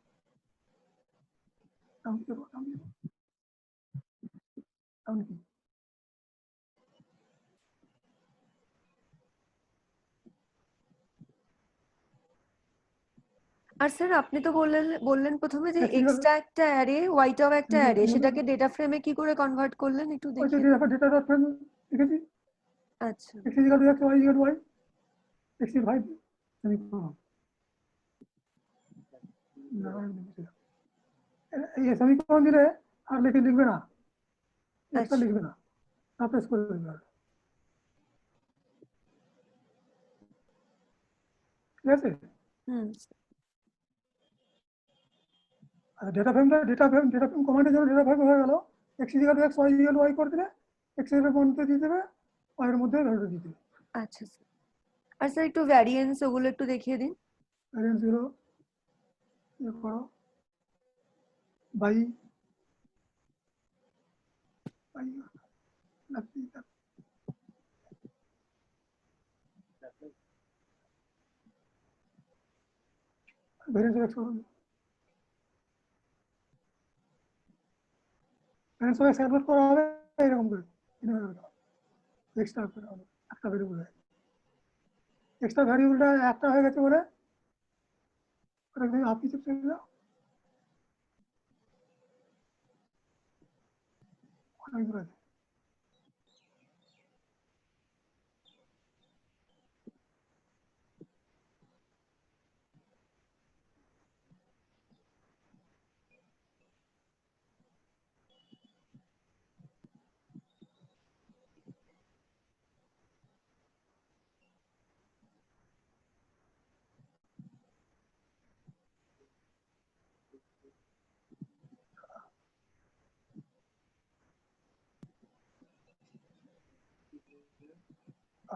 কি আর স্যার আপনি তো বললেন প্রথমে যে Flexible- এক্সটা একটা অ্যারে ওয়াইটাও একটা হুম, অ্যারে, হুম, সেটাকে ডেটা ফ্রেমে কি করে কনভার্ট করলেন একটু ওই যে দেখিয়ে দিন। ডেটা ডট ফ্রেম লিখেছি, আচ্ছা x is equal to x, y is equal to y, x is 5 semicolon. এই সেমিকোলন দিলে আর লিখবে না, এক্সট্রা আচ্ছা লিখবে না, সাপ্রেস করে দেবে আর। ঠিক আছে, হুম ডেটা ফ্রেম কমান্ডের জন্য ডেটা ফ্রেম হয়ে গেল, x is equal to x, y is equal to y করে দিলে x এর মধ্যে দিয়ে দেবে, y এর মধ্যে ভ্যালুটা দিয়ে দেবে। আচ্ছা স্যার। আর স্যার একটু ভ্যারিয়েন্স ওগুলো একটু দেখিয়ে দিন। ভ্যারিয়েন্স গুলো করো বাই বাই ভ্যারিয়েন্স এক্স করুন, ভ্যারিয়েন্স এক্স ক্যালকুলেট করা হবে এরকম করে, এক্সট্রা করে হবে একটা ভ্যারিয়েবল, এক্সট্রা ভ্যারিয়েবলটা একটা হয়ে গেছে বলে ওটা তুমি আপনি চেক করে দাও, অনেকগুলো আছে।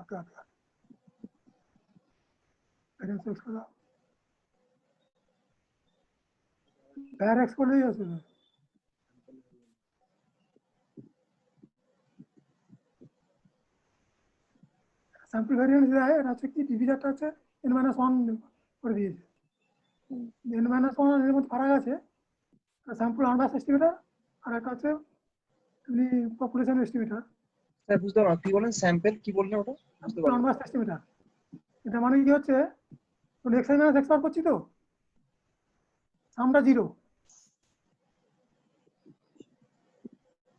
ওকে ওকে, ভ্যারিয়েন্স এক্স করে দাও, ভ্যার এক্স করলেই আছে। স্যাম্পল ভ্যারিয়েন্স দেয়, এটা হচ্ছে কি ডিভিজারটা হচ্ছে n-1 করে দিয়েছে, n-1 এর মধ্যে ফারাক আছে, স্যাম্পল আনবাস এস্টিমেটর আর একটা হচ্ছে এমনি পপুলেশন এস্টিমেটর, স্যার বুঝতে পারলাম কি বলেন, স্যাম্পল কি বললেন ওটা বুঝতে পারলাম। আনবাস এস্টিমেটর। এটা মানে কি হচ্ছে, এক্স আই মাইনাস এক্স বার করছি তো, সামটা 0,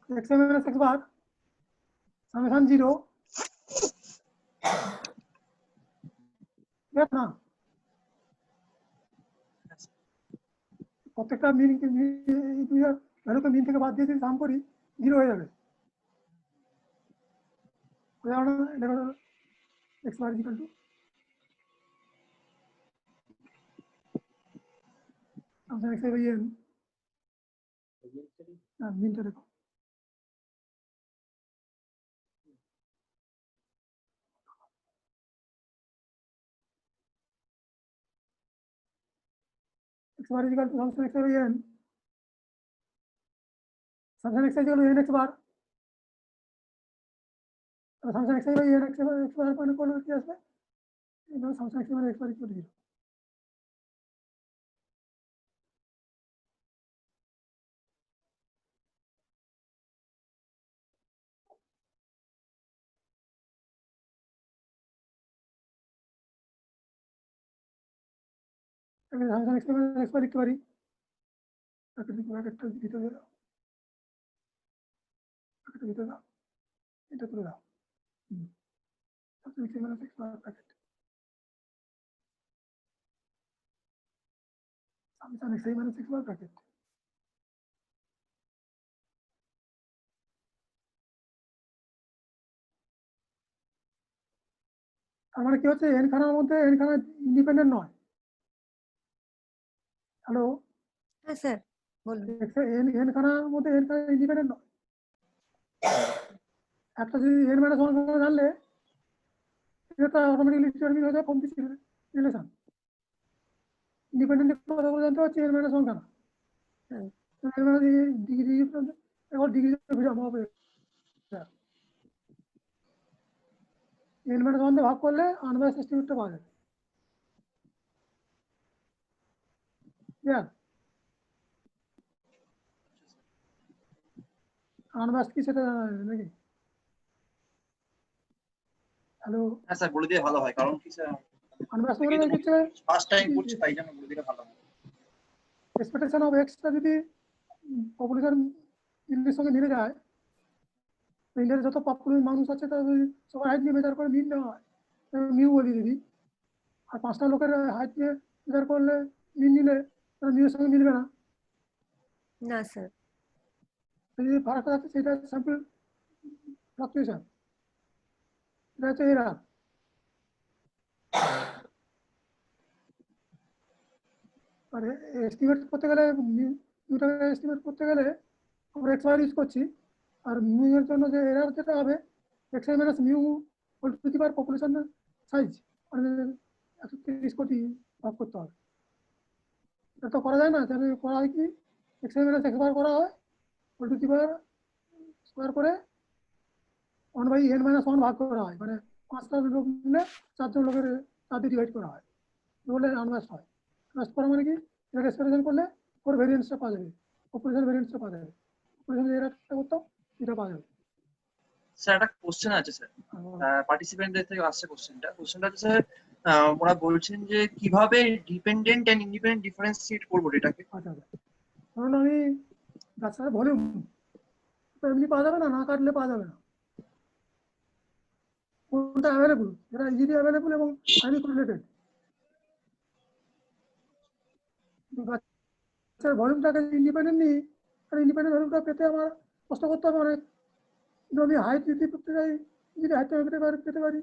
x I minus X bar summation 0, ঠিক আছে না, প্রত্যেকটা মিন ভ্যালুকে মিন থেকে বাদ দিয়ে যদি সাম করি 0 হয়ে যাবে, x bar equal to summation x i by n, মিনটা দেখো x bar is equal to function x by n, function x is equal to n x bar, function x by n x bar को equal क्या है, इसमें function x by x bar equal to 0। function x by x bar लिखते बारी प्राकृतिक bracket ভিতরে দাও, ব্র্যাকেটের ভিতরে দাও, এটা তুলে দাও, function x by x bar bracket, function x by x bar bracket. তার মানে কি হচ্ছে, n খানার মধ্যে n খানা ইন্ডিপেন্ডেন্ট নয়। হ্যালো, হ্যাঁ স্যার বলুন। n খানার মধ্যে n খানা ইন্ডিপেন্ডেন্ট নয়, একটা যদি n মাইনাস 1 খানা জানলে এটা অটোমেটিক্যালি ডিটারমিন হয়ে যায় ফ্রম দিস রিলেশন, ইন্ডিপেন্ডেন্ট কথা বলে জানতে পারছি n মাইনাস 1 খানা, হুম n মাইনাস ডিগ্রি এখন ডিগ্রি ভিড়ানো হবে, n মাইনাস 1 দিয়ে ভাগ করলে আনবায়াস এস্টিমেটটা পাওয়া যাবে। আনবায়াস কি সেটা জানা যাবে নাকি? হ্যালো, হ্যাঁ স্যার বলে দিয়ে ভালো হয়, কারণ কি স্যার আনবায়াস বলে কিছু ফার্স্ট টাইম করছি তাই জন্য বলে দিলে ভালো হয়। এক্সপেকটেশন অফ এক্সটা যদি পপুলেশন ইন্ডিয়ার সঙ্গে মিলে যায়, ইন্ডিয়ার যত পপুলেশন মানুষ আছে তার যদি সবার হাইট নিয়ে মেজার করে মিল নেওয়া হয়, মিউ বলি যদি, আর 5টা লোকের হাইট নিয়ে মেজার করলে মিল নিলে তারা মিউর সঙ্গে মিলবে না। না স্যার। যদি ফারাকটা আছে সেটা স্যাম্পল ফ্লাকচুয়েশন, এটা হচ্ছে এরা। আর এস্টিমেট করতে গেলে মিউটাকে এস্টিমেট করতে গেলে আমরা এক্স ওয়াই ইউজ করছি, আর মিউ এর জন্য যে এরার যেটা হবে X I minus mu whole to the power population size, মানে 130 কোটি ভাগ করতে হবে। এটা তো করা যায় না, তাহলে করা হয় কি X I minus X bar করা হয় whole to the power square করে 1/n - 1 ভাগ করা হয়, মানে 5টা লোক মিলে 4 জন লোকের 4 দিয়ে ডিভাইড করা হয়, বলে আনভাস্ট হয়। আনভাস্ট করা মানে কি এটা এক্সপ্রেশন করলে ওর ভেরিয়েন্সটা পাওয়া যাবে, পপুলেশন ভেরিয়েন্সটা পাওয়া যাবে, পপুলেশন এরাটা করতাম এটা পাওয়া যাবে। স্যার একটা কোশ্চেন আছে স্যার, পার্টিসিপেন্টদের থেকে আসছে কোশ্চেনটা হচ্ছে স্যার, ওরা বলছেন যে কিভাবে ডিপেন্ডেন্ট এন্ড ইন্ডিপেন্ডেন্ট ডিফারেন্সিয়েট করবো ডেটাকে। আচ্ছা আচ্ছা, ধরুন আমি গাছের ভলিউম এমনি পাওয়া যাবে না, না কাটলে পাওয়া যাবে না। কোনটা অ্যাভেলেবল, যেটা ইজিলি অ্যাভেলেবল এবং হাইলি কোরিলেটেড। গাছের ভলিউমটাকে ইন্ডিপেন্ডেন্ট নিই, আর ইন্ডিপেন্ডেন্ট ভলিউমটা পেতে আমার কষ্ট করতে হবে অনেক। কিন্তু আমি হাইট যদি করতে চাই ইজিলি হাইটটা পেতে পারি,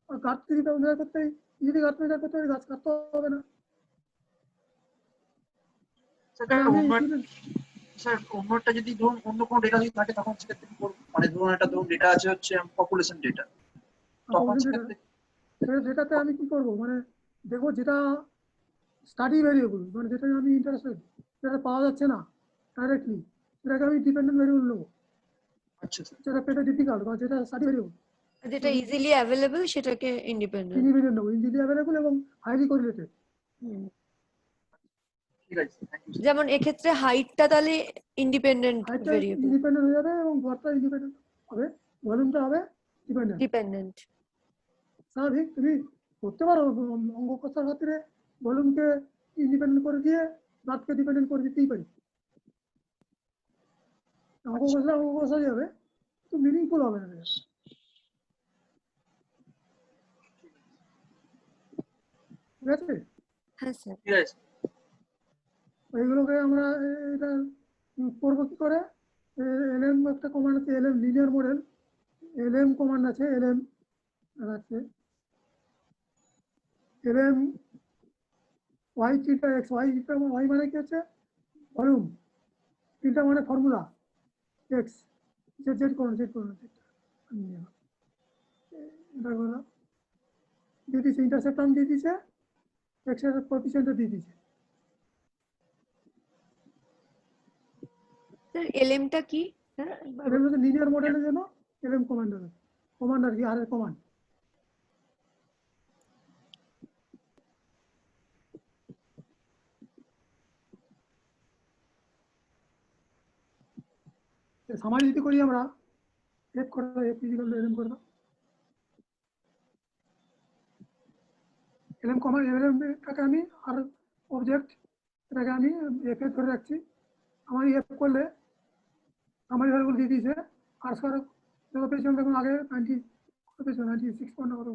আর গাছ যদি মেজার করতে ইজিলি গাছ মেজার করতে পারি, গাছ কাটতে হবে না। স্যার অন্যটা যদি ধরুন অন্য কোনো ডেটা যদি থাকে তখন সেক্ষেত্রে কি করবো? মানে ধরুন একটা ধরুন ডেটা আছে হচ্ছে পপুলেশন ডেটা, তখন সেক্ষেত্রে যেটাতে আমি কি করবো, মানে দেখবো যেটা স্টাডি ভেরিয়েবল, মানে যেটা আমি ইন্টারেস্টেড, যেটা পাওয়া যাচ্ছে না ডাইরেক্টলি, সেটাকে আমি ডিপেন্ডেন্ট ভেরিয়েবল নেবো। আচ্ছা স্যার, যেটা পেতে ডিফিকাল্ট বা যেটা স্টাডি ভেরিয়েবল, যেটা ইজিলি অ্যাভেলেবল সেটাকে ইন্ডিপেন্ডেন্ট। ইন্ডিপেন্ডেন্ট নেবো, ইজিলি অ্যাভেলেবল এবং হাইলি কোরিলেটেড। ঠিক আছে, থ্যাংক ইউ। যেমন এক্ষেত্রে হাইটটা তাহলে ইন্ডিপেন্ডেন্ট হাইটটা ভেরিয়েবল, ইন্ডিপেন্ডেন্ট হয়ে যাবে এবং ভরটা ইন্ডিপেন্ডেন্ট হবে, ভলিউমটা হবে ডিপেন্ডেন্ট। ডিপেন্ডেন্ট। স্বাভাবিক, তুমি করতে পারো অঙ্ক কষার খাতিরে ভলিউমকে ইন্ডিপেন্ডেন্ট করে দিয়ে গাছকে ডিপেন্ডেন্ট করে দিতেই পারি। অঙ্ক কষলে অঙ্ক কষা যাবে, তো মিনিংফুল হবে না। ঠিক আছে, হ্যাঁ স্যার। ঠিক আছে এইগুলোকে আমরা এটা করবো কি করে, এলএম একটা কমান্ড আছে, LM linear model, LM command আছে, এলএম আছে, LM y theta x, y theta y মানে কি হচ্ছে ভলিউম, থিটা মানে ফর্মুলা, এক্স জেড করুন এটা করলাম, দিয়ে দিচ্ছে ইন্টারসেপ্ট টার্ম দিয়ে দিচ্ছে, এক্স এর কোএফিসিয়েন্টটা দিয়ে দিচ্ছে। স্যার এলএমটা কি স্যার? এলএম হচ্ছে লিনিয়ার মডেলের জন্য এলএম কমান্ড আছে, কমান্ড আর কি, আর কমান্ড। সামারি যদি করি আমরা এফ করে দাও, এফ ইজিক্যাল টু এলএম করে দাও, এলএম কমান্ড এলএমটাকে আমি আর অবজেক্ট এটাকে আমি এফ এ ধরে রাখছি। আমার এফ করলে সামারি ভ্যালুগুলো দিয়ে দিয়েছে, আর স্কোয়ার যত পেয়েছিলাম দেখুন আগে 90 কত পেয়েছিলাম, 96 পয়েন্ট কত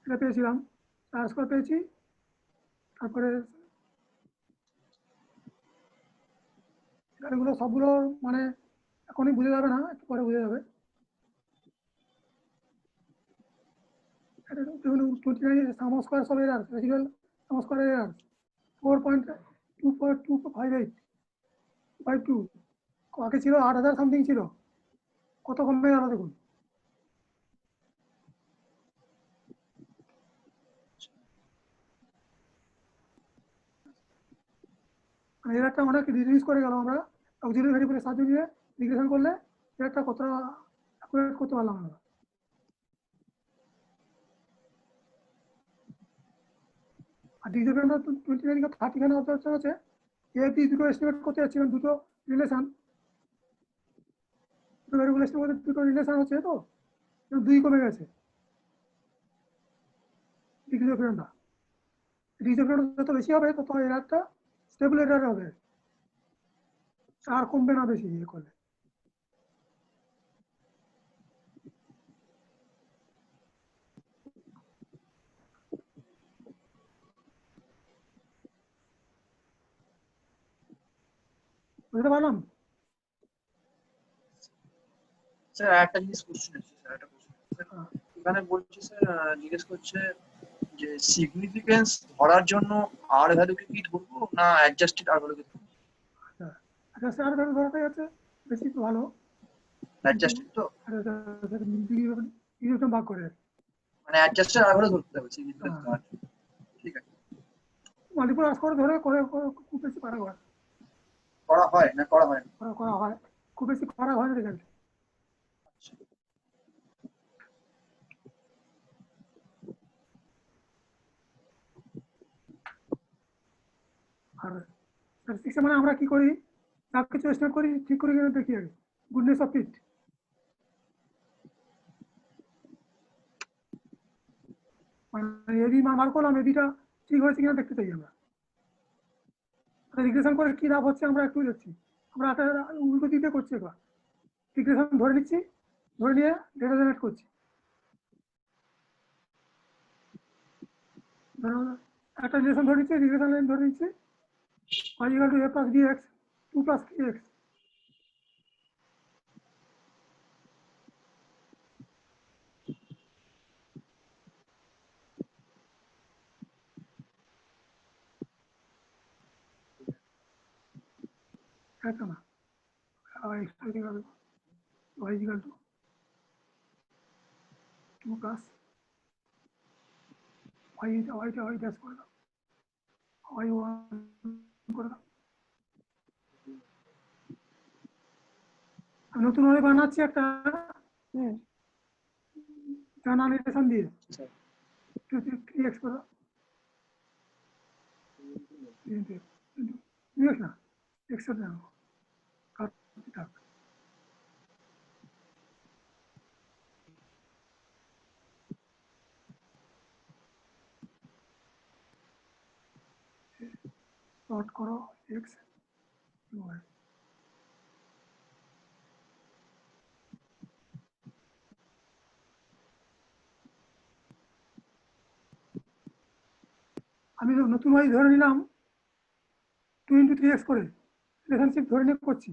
এটা পেয়েছিলাম, আর স্কোয়ার পেয়েছি। তারপরে এগুলো সবগুলো মানে এখনই বুঝে যাবে না, একটু পরে বুঝে যাবে। 29 সাম স্কোয়ার সব এরার, রেসিডুয়াল সাম স্কোয়ার এরার 4.252 আগে ছিল 8000 সামথিং ছিল, কত কমে গেল দেখুন। এরারটা অনেক রিডিউস করে গেল, আমরা অক্সিলারি ভেরিয়েবলের সাহায্য নিয়ে রিগ্রেশন করলে এরারটা কতটা অ্যাকুরেট করতে পারলাম আমরা। আর ডিগ্রেশন 29 30 খানে অবজারভেশন আছে, এপি দুটো এস্টিমেট করতে যাচ্ছিলাম, দুটো রিলেশন, দুটো ভেরিয়েবল এস্টিমেট করতে দুটো রিলেশন হচ্ছে, তো 2 কমে গেছে ডিগ্রেশনটা। রিজেক্টেড যত বেশি হবে তত এরারটা স্টেবল এরার হবে, আর কমবে না বেশি ইয়ে করলে। বুঝতে পারলাম? স্যার একটা জিনিস কোশ্চেন আছে স্যার, একটা কোশ্চেন হ্যাঁ। এখানে বলছে স্যার, জিজ্ঞেস করছে যে সিগনিফিকেন্স ধরার জন্য আর ভ্যালুকে কি ধরবো না অ্যাডজাস্টেড আর ভ্যালুকে ধরবো? আচ্ছা আচ্ছা, স্যার ভ্যালু ধরাটাই আছে বেশি ভালো। অ্যাডজাস্টেড তো, ভাগ করে মানে অ্যাডজাস্টেড আর ভ্যালু ধরতে হবে সিগনিফিকেন্স ধরার জন্য। ঠিক আছে, মাল্টিপল আস করে ধরে করে খুব বেশি করা হয়, করা হয় না করা হয় না? করা হয়, খুব বেশি করা হয় না রেজাল্ট। আচ্ছা। আর স্ট্যাটিস্টিক্সে মানে আমরা কি করি, যা কিছু এস্টিমেট করি ঠিক করে কিনা দেখি আগে, গুডনেস অফ ফিট। মানে এবি মার করলাম, এবিটা ঠিক হয়েছে কিনা দেখতে চাই আমরা। রিগ্রেশন করে কি লাভ হচ্ছে আমরা একটু দেখছি, আমরা উল্টো দিকে করছি। এবার রিগ্রেশন ধরে নিচ্ছি, ধরে নিয়ে ডেটা জেনারেট করছি। ধরো একটা রিলেশন ধরে নিচ্ছি, রিগ্রেশন লাইন ধরে নিচ্ছি, y equal to a plus bx 2 plus 3x। এটা না x equal to y equal to 2 plus y dash করে দাও, y1 করে দাও। নতুন ভাবে বানাচ্ছি একটা জানা রিলেশন দিয়ে, স্যার 3x করে দাও, 3x না x এর দাও, থাক। প্লট করো x y। আমি নতুন ভাবে ধরে নিলাম 2 into 3x করে রিলেশনশিপ ধরে নিয়ে করছি।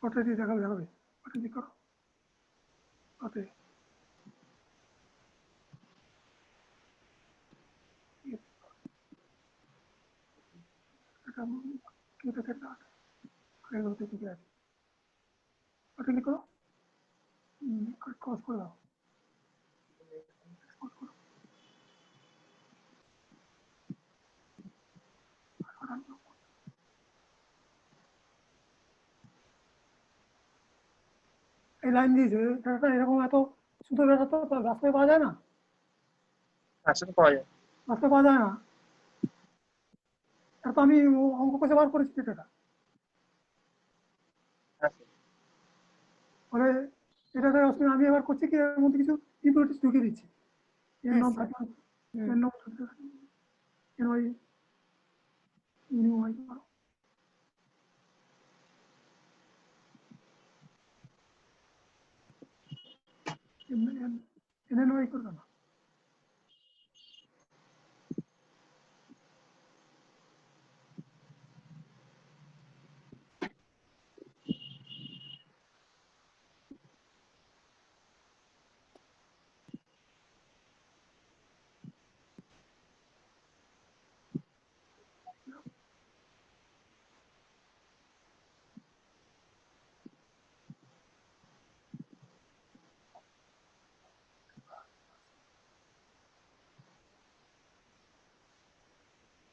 ওটা দিয়ে দেখাবে হবে, ওটা দিয়ে করো, ওতে এটা কেটে কেটে আগে হতে থেকে আছে, ওটা কি করো, ক্রস করে দাও, export করো। এই লাইন দিয়েছে, ডাটা এরকম এত সুন্দর ডাটা তো রাস্তায় পাওয়া যায় না, আচ্ছা তো পাওয়া যায়। রাস্তায় পাওয়া যায় না। এটা তো আমি অঙ্ক কষে বার করেছি ডাটা, হ্যাঁ স্যার। ফলে এটাতে অসুবিধা। আমি এবার করছি কি এর মধ্যে কিছু ইম্পিউরিটিস ঢুকিয়ে দিচ্ছি, এর নাম থাকে, এর নাম এর ওই মিনিমাম হয় করো, এনে নয় করবে না।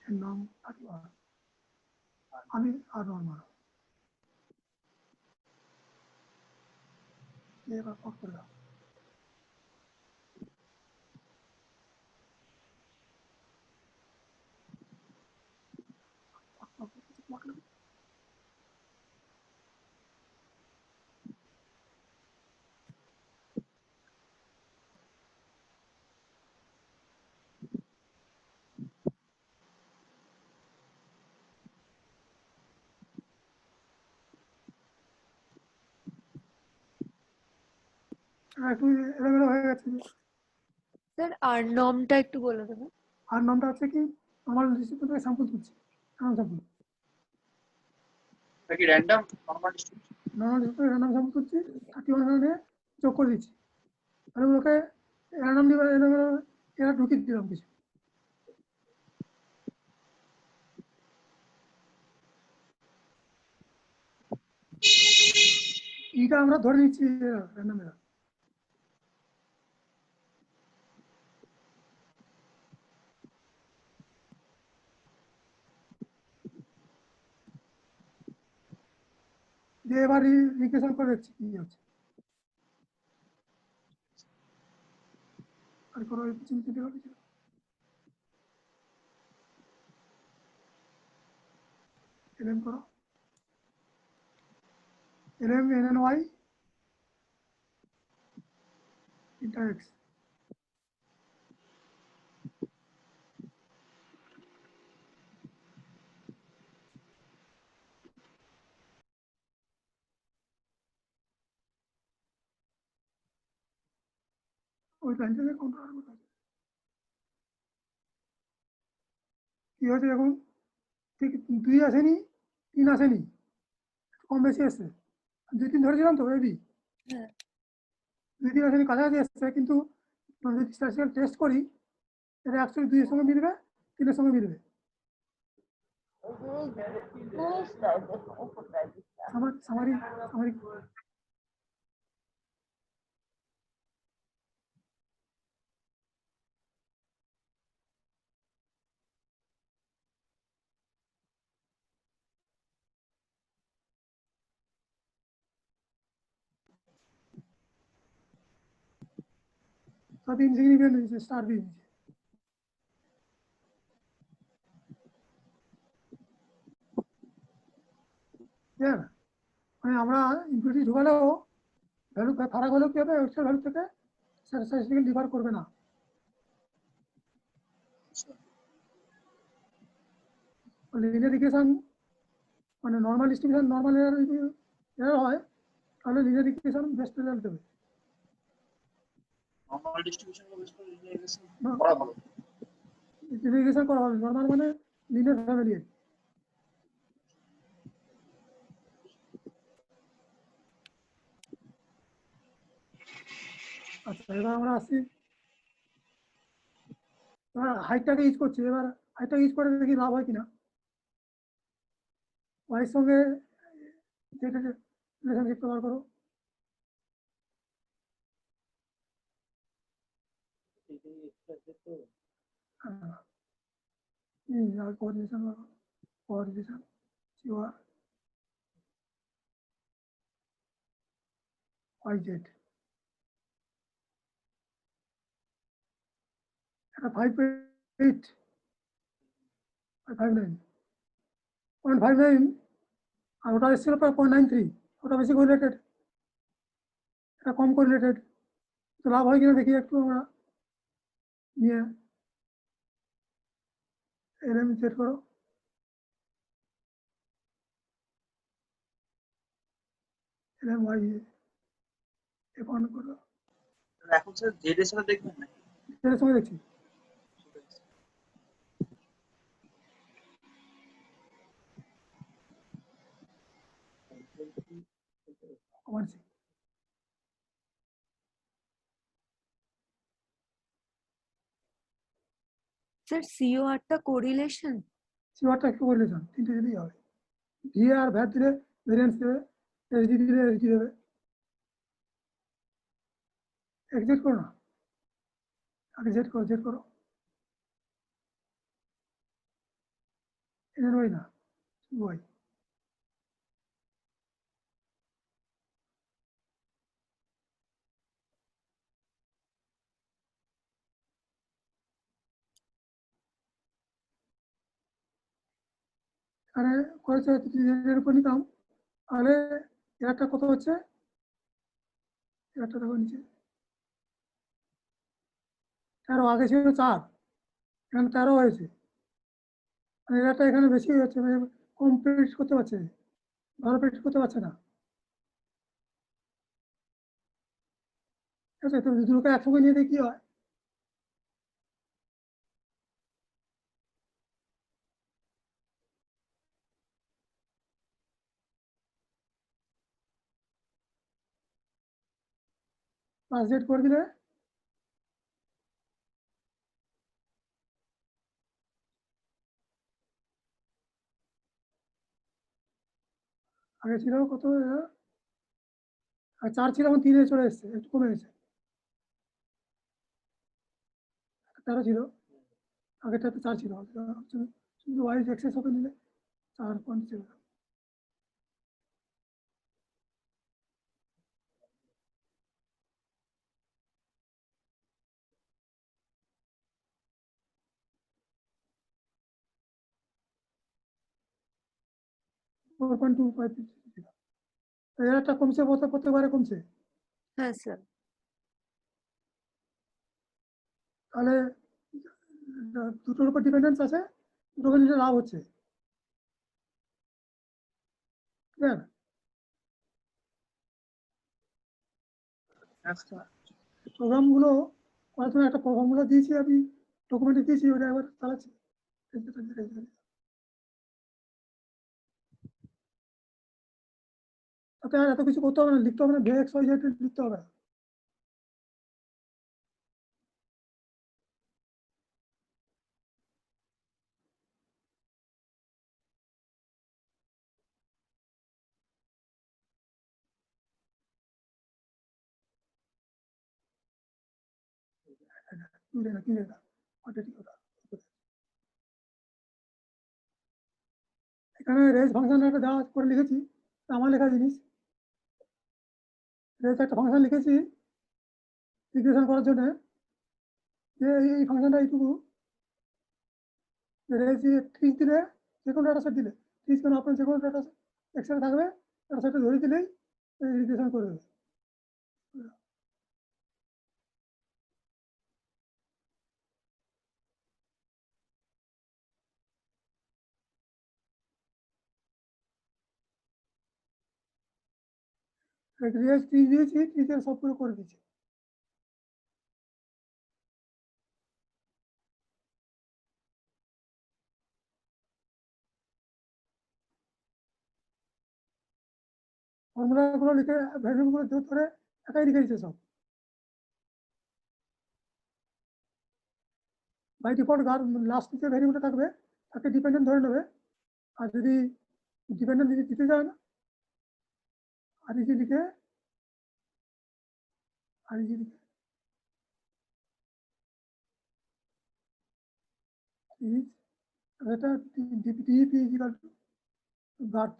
এর নাম থাকে আমি আর নর্মাল এবার পট করে দাও। একটু এলোমেলো হয়ে গেছে। স্যার আর নর্মটা একটু বলে দেবেন। আর নামটা হচ্ছে কি নর্মাল ডিস্ট্রিবিউশন থেকে স্যাম্পল তুলছি, স্যাম্পল এটা কি random normal distribution? Normal distribution random sample তুলছি, 31 যোগ করে দিচ্ছি, আর ওগুলোকে র্যান্ডম এলোমেলো এরা ঢুকিয়ে দিলাম কিছু। ইটা আমরা ধরে নিচ্ছি র্যান্ডম এরা। দিয়ে এবার রিগ্রেশন করে দেখছি কি হচ্ছে। আর করো চিন্তিত হবে কিছু। এলএম করো, এলএম এনএনওয়াই ইন্টার এক্স। ওই লাইন থেকে কন্ট্রোল করতে হবে। কি হয়েছে এখন, ঠিক 2 আসেনি, 3 আসেনি, কম বেশি এসছে। 2-3 ধরেছিলাম তো এবি, হ্যাঁ 2-3 আসেনি, কাছাকাছি এসছে, কিন্তু যদি স্ট্যাটিস্টিক্যাল টেস্ট করি এটা অ্যাকচুয়ালি 2 এর সঙ্গে মিলবে, 3 এর সঙ্গে মিলবে। সামারি সামারি সব ইনসিগনিফিকেন্ট দিয়েছে, স্টার দিয়ে দিয়েছে। হ্যাঁ, মানে আমরা ইনপুটি ঢুকালেও ভ্যালু ফারাক হলেও কি হবে, ওয়েবসাইট ভ্যালু থেকে স্ট্যাটিস্টিক্যাল ডিফার করবে না। লিনিয়ার রিগ্রেশন মানে নর্মাল ডিস্ট্রিবিউশন নর্মাল এরর যদি এরর হয় তাহলে লিনিয়ার রিগ্রেশন বেস্ট রেজাল্ট দেবে। নরমাল ডিস্ট্রিবিউশন এর বেস করে লিনিয়ার রিগ্রেশন না, করা ভালো। রিগ্রেশন করা হবে নর্মাল মানে লিনিয়ার ফ্যামিলি। আচ্ছা, এবার আমরা আসি, এবার হাইটটাকে ইউজ করছি। এবার হাইটটা ইউজ করে দেখি লাভ হয় কিনা। ওয়াইয়ের সঙ্গে যেটা রিলেশনশিপ ব্যবহার করো। কোঅর্ডিনেশন কোঅর্ডিনেশন QR YZ এটা 58 59 0.59, আর ওটা এসেছিল প্রায় 0.93, ওটা বেশি কোরিলেটেড, এটা কম কোরিলেটেড। তো লাভ হয় কিনা দেখি একটু আমরা নিয়ে এলএম সেট করো, এলএম ওয়াই এখন করো। এখন স্যার জেড এর সাথে দেখবেন না? এর সঙ্গে দেখছি। আমার স্যার COR-টা কোরিলেশন। সিওয়ারটা একটু কোরিলেশন, তিনটে দিলেই হবে। ভি আর ভ্যাট দিলে ভেরিয়েন্স দেবে, এসডি দিলে এসডি দেবে। এক্সিট করো না, আগে জেড করো, জেড করো, এনের ওই না ওয়াই। এখানে করেছে জেডের উপর নিতাম, তাহলে এরটা কত হচ্ছে, এরটা দেখো নিচে 13, আগে ছিল 4, এখানে 13 হয়েছে। এরটা এখানে বেশি হচ্ছে, মানে কম প্রেডিক্ট করতে পারছে, ভালো প্রেডিক্ট করতে পারছে না। আছে, তো দুটোকে একসঙ্গে নিয়ে দেখি কি হয়। ট্রান্সলেট করে দিলে আগে ছিল কত, আর 4 ছিল, এখন 3-এ চলে এসছে, একটু কমে গেছে। 13 ছিল, আগেরটাতে 4 ছিল, শুধু ওয়াইজ এক্সেস ওপেন দিলে 4 পয়েন্ট ছিল। 4.25 ছিল। এর একটা কমছে, প্রত্যেকবারে কমছে। হ্যাঁ স্যার। তাহলে দুটোর উপর ডিপেন্ডেন্স আছে, দুটোকে নিলে লাভ হচ্ছে। ক্লিয়ার? আচ্ছা প্রোগ্রামগুলো করার জন্য একটা ফর্মুলা দিয়েছি, আমি ডকুমেন্টে দিয়েছি, ওটা একবার চালাচ্ছি। তাতে আর এত কিছু করতে হবে না, লিখতে হবে না, ভেক্স ওয়াই জেড লিখতে হবে না। এখানে রেজ ফাংশন একটা দেওয়া করে লিখেছি, আমার লেখা জিনিস। রেজ একটা ফাংশন লিখেছি রিগ্রেশন করার জন্য, যে এই ফাংশনটা এইটুকু, রেজ ট্রিজ দিলে, যে কোনো ডাটা সেট দিলে, ট্রিজ কেন আপনার যে কোনো ডাটা একসাথে থাকবে, ডাটা সেটটা ধরে দিলেই রিগ্রেশন করে দেবে। রেজ ট্রিজ দিয়েছি, ট্রিজের সবগুলো করে দিয়েছি। ফর্মুলাগুলো লিখে ভ্যারিয়েবলগুলো ধরে একাই লিখে দিচ্ছে সব। বাই ডিফল্ট লাস্ট যে ভ্যারিয়েবলটা থাকবে তাকে ডিপেন্ডেন্ট ধরে নেবে, আর যদি ডিপেন্ডেন্ট দিতে চায় না, আর ইজি লিখে, আর ইজি লিখে এটা ডিপি ইজিক্যাল টু গাট,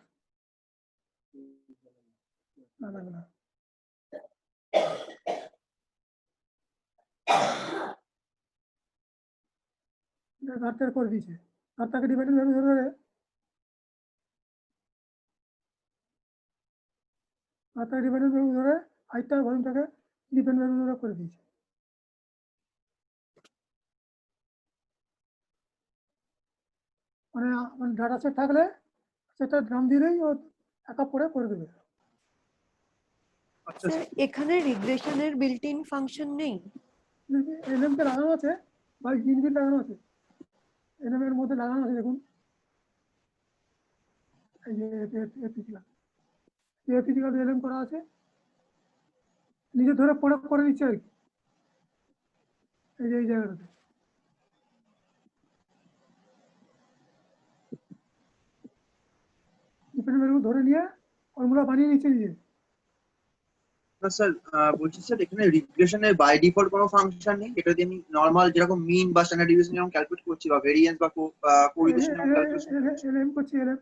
না লাগবে না, গাটের করে দিয়েছে। গাটটাকে ডিপেন্ডেন্ট ভ্যারিয়েবল ধরে, গাটটাকে ডিপেন্ডেন্ট ভ্যারিয়েবল ধরে হাইটটা ভলিউমটাকে ডিপেন্ডেন্ট ভ্যারিয়েবল করে দিয়েছে। মানে ডাটা সেট থাকলে সেটা নাম দিলেই ও এক আপ করে দেবে। আচ্ছা স্যার এখানে রিগ্রেশনের বিল্ট ইন ফাংশন নেই? এলএমকে লাগানো আছে বা ইনবিল্ট লাগানো আছে, এলএম এর মধ্যে লাগানো আছে, দেখুন এই যে ফিজিক্যাল এলএম করা আছে, নিজে ধরে প্রয়োগ করে নিচ্ছে আর কি, এই যে এই জায়গাটাতে। ডিপেন্ডেন্ট ভ্যারিয়েবল ধরে নিয়ে ফর্মুলা বানিয়ে নিচ্ছে নিজে। স্যার বলছি স্যার এখানে রিগ্রেশনের বাই ডিফল্ট কোনো ফাংশন নেই, এটা দিয়ে আমি নরমাল যেরকম মিন বা স্ট্যান্ডার্ড ডিভিয়েশন যেমন ক্যালকুলেট করছি বা ভেরিয়েন্স বা কোরিলেশন যেমন ক্যালকুলেশন। এলএম করছি, এলএম,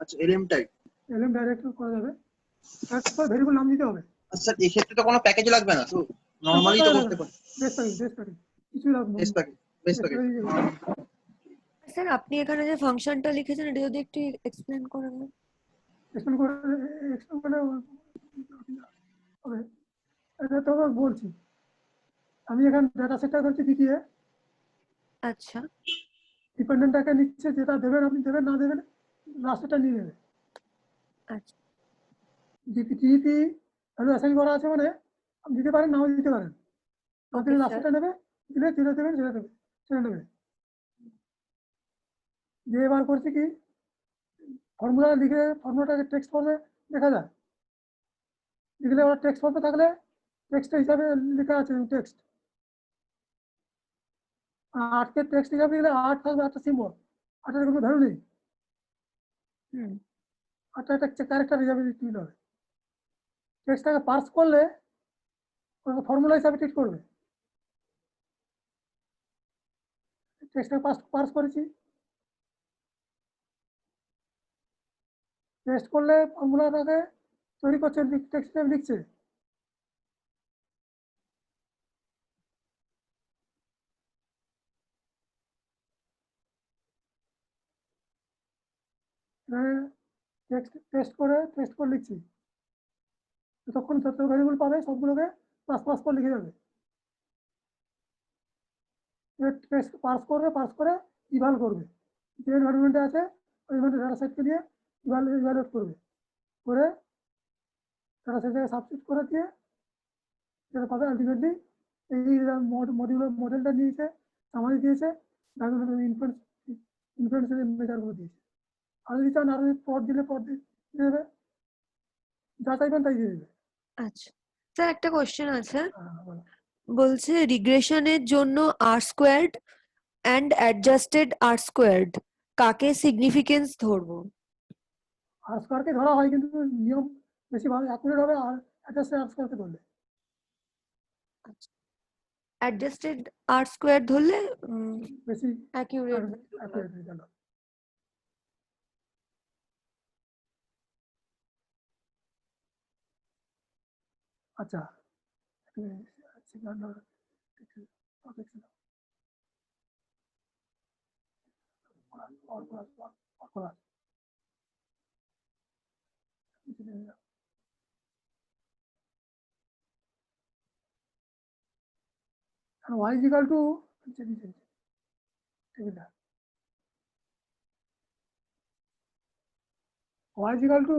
আচ্ছা এলএম টাইপ। এলএম ডাইরেক্ট করা যাবে, তারপর ভ্যারিয়েবল নাম দিতে হবে। আচ্ছা এক্ষেত্রে তো কোনো প্যাকেজ লাগবে না, তো নরমালি তো করতে পারি। বেস প্যাকেজ কিছু লাগবে, base package, base package. Sir আপনি এখানে যে ফাংশনটা লিখেছেন এটা যদি একটু এক্সপ্লেন করেন না। এক্সপ্লেন করে হবে, এটা তো বলছি। আমি এখানে ডাটা সেটটা করছি দ্বিতীয়, আচ্ছা ডিপেন্ডেন্টটাকে নিচ্ছে, যেটা দেবেন আপনি দেবেন, না দেবেন লাস্টেরটা নিয়ে নেবে। আচ্ছা ডিপি ভ্যালু অ্যাসাইন করা আছে, মানে আপনি দিতে পারেন, নাও দিতে পারেন। আপনি Okay, sir. লাস্টটা নেবে, দিলে যেটা দেবেন সেটা দেবে, সেটা নেবে। দিয়ে এবার করছে কি, ফর্মুলা লিখে ফর্মুলাটাকে টেক্সট ফর্মে লেখা যায়। লিখলে ওরা টেক্সট ফর্মে থাকলে টেক্সট হিসাবে লেখা আছে টেক্সট। আটকে টেক্সট হিসাবে লিখলে আট থাকবে, একটা সিম্বল, আটের কোনো ভ্যালু নেই। Hmm. আটটা একটা ক্যারেক্টার হিসাবে ট্রিট হবে। টেক্সটটাকে পার্স করলে ওটাকে ফর্মুলা হিসাবে ট্রিট করবে। টেক্সটটাকে পার্স করেছি, টেক্সট করলে ফর্মুলাটাকে তৈরি করছে, টেক্সট হিসাবে লিখছে। টেক্সট করে লিখছি। তখন যত ভ্যারিয়েবল পাবে সবগুলোকে প্লাস প্লাস করে লিখে যাবে। টেক্সট পার্স করে ইভাল করবে, যে এনভায়রনমেন্টে আছে ওই ডাটা সেটকে নিয়ে ইভালুয়েট করবে, করে ডাটা সেটটাকে সাবস্টিটিউট করে দিয়ে যেটা পাবে আলটিমেটলি এই মডেলটা নিয়েছে, সামারি দিয়েছে, ইনফ্লুয়েন্স মেজারগুলো দিয়েছে। আর যদি চান আরো পট দিলে পট দিয়ে দেবে, যা চাইবেন তাই দিয়ে দেবে। আচ্ছা স্যার, একটা কোশ্চেন আছে। বলো। বলছে রিগ্রেশনের জন্য R squared and adjusted R squared কাকে সিগনিফিকেন্স ধরবো? আর স্কোয়ারকে ধরা হয়, কিন্তু নিয়ম বেশি ভালো অ্যাকুরেট হবে আর অ্যাডজাস্টেড আর স্কোয়ারকে ধরলে। অ্যাডজাস্টেড আর স্কোয়ার ধরলে বেশি অ্যাকিউরেট। Accurate result. আচ্ছা, and y is equal to y is equal to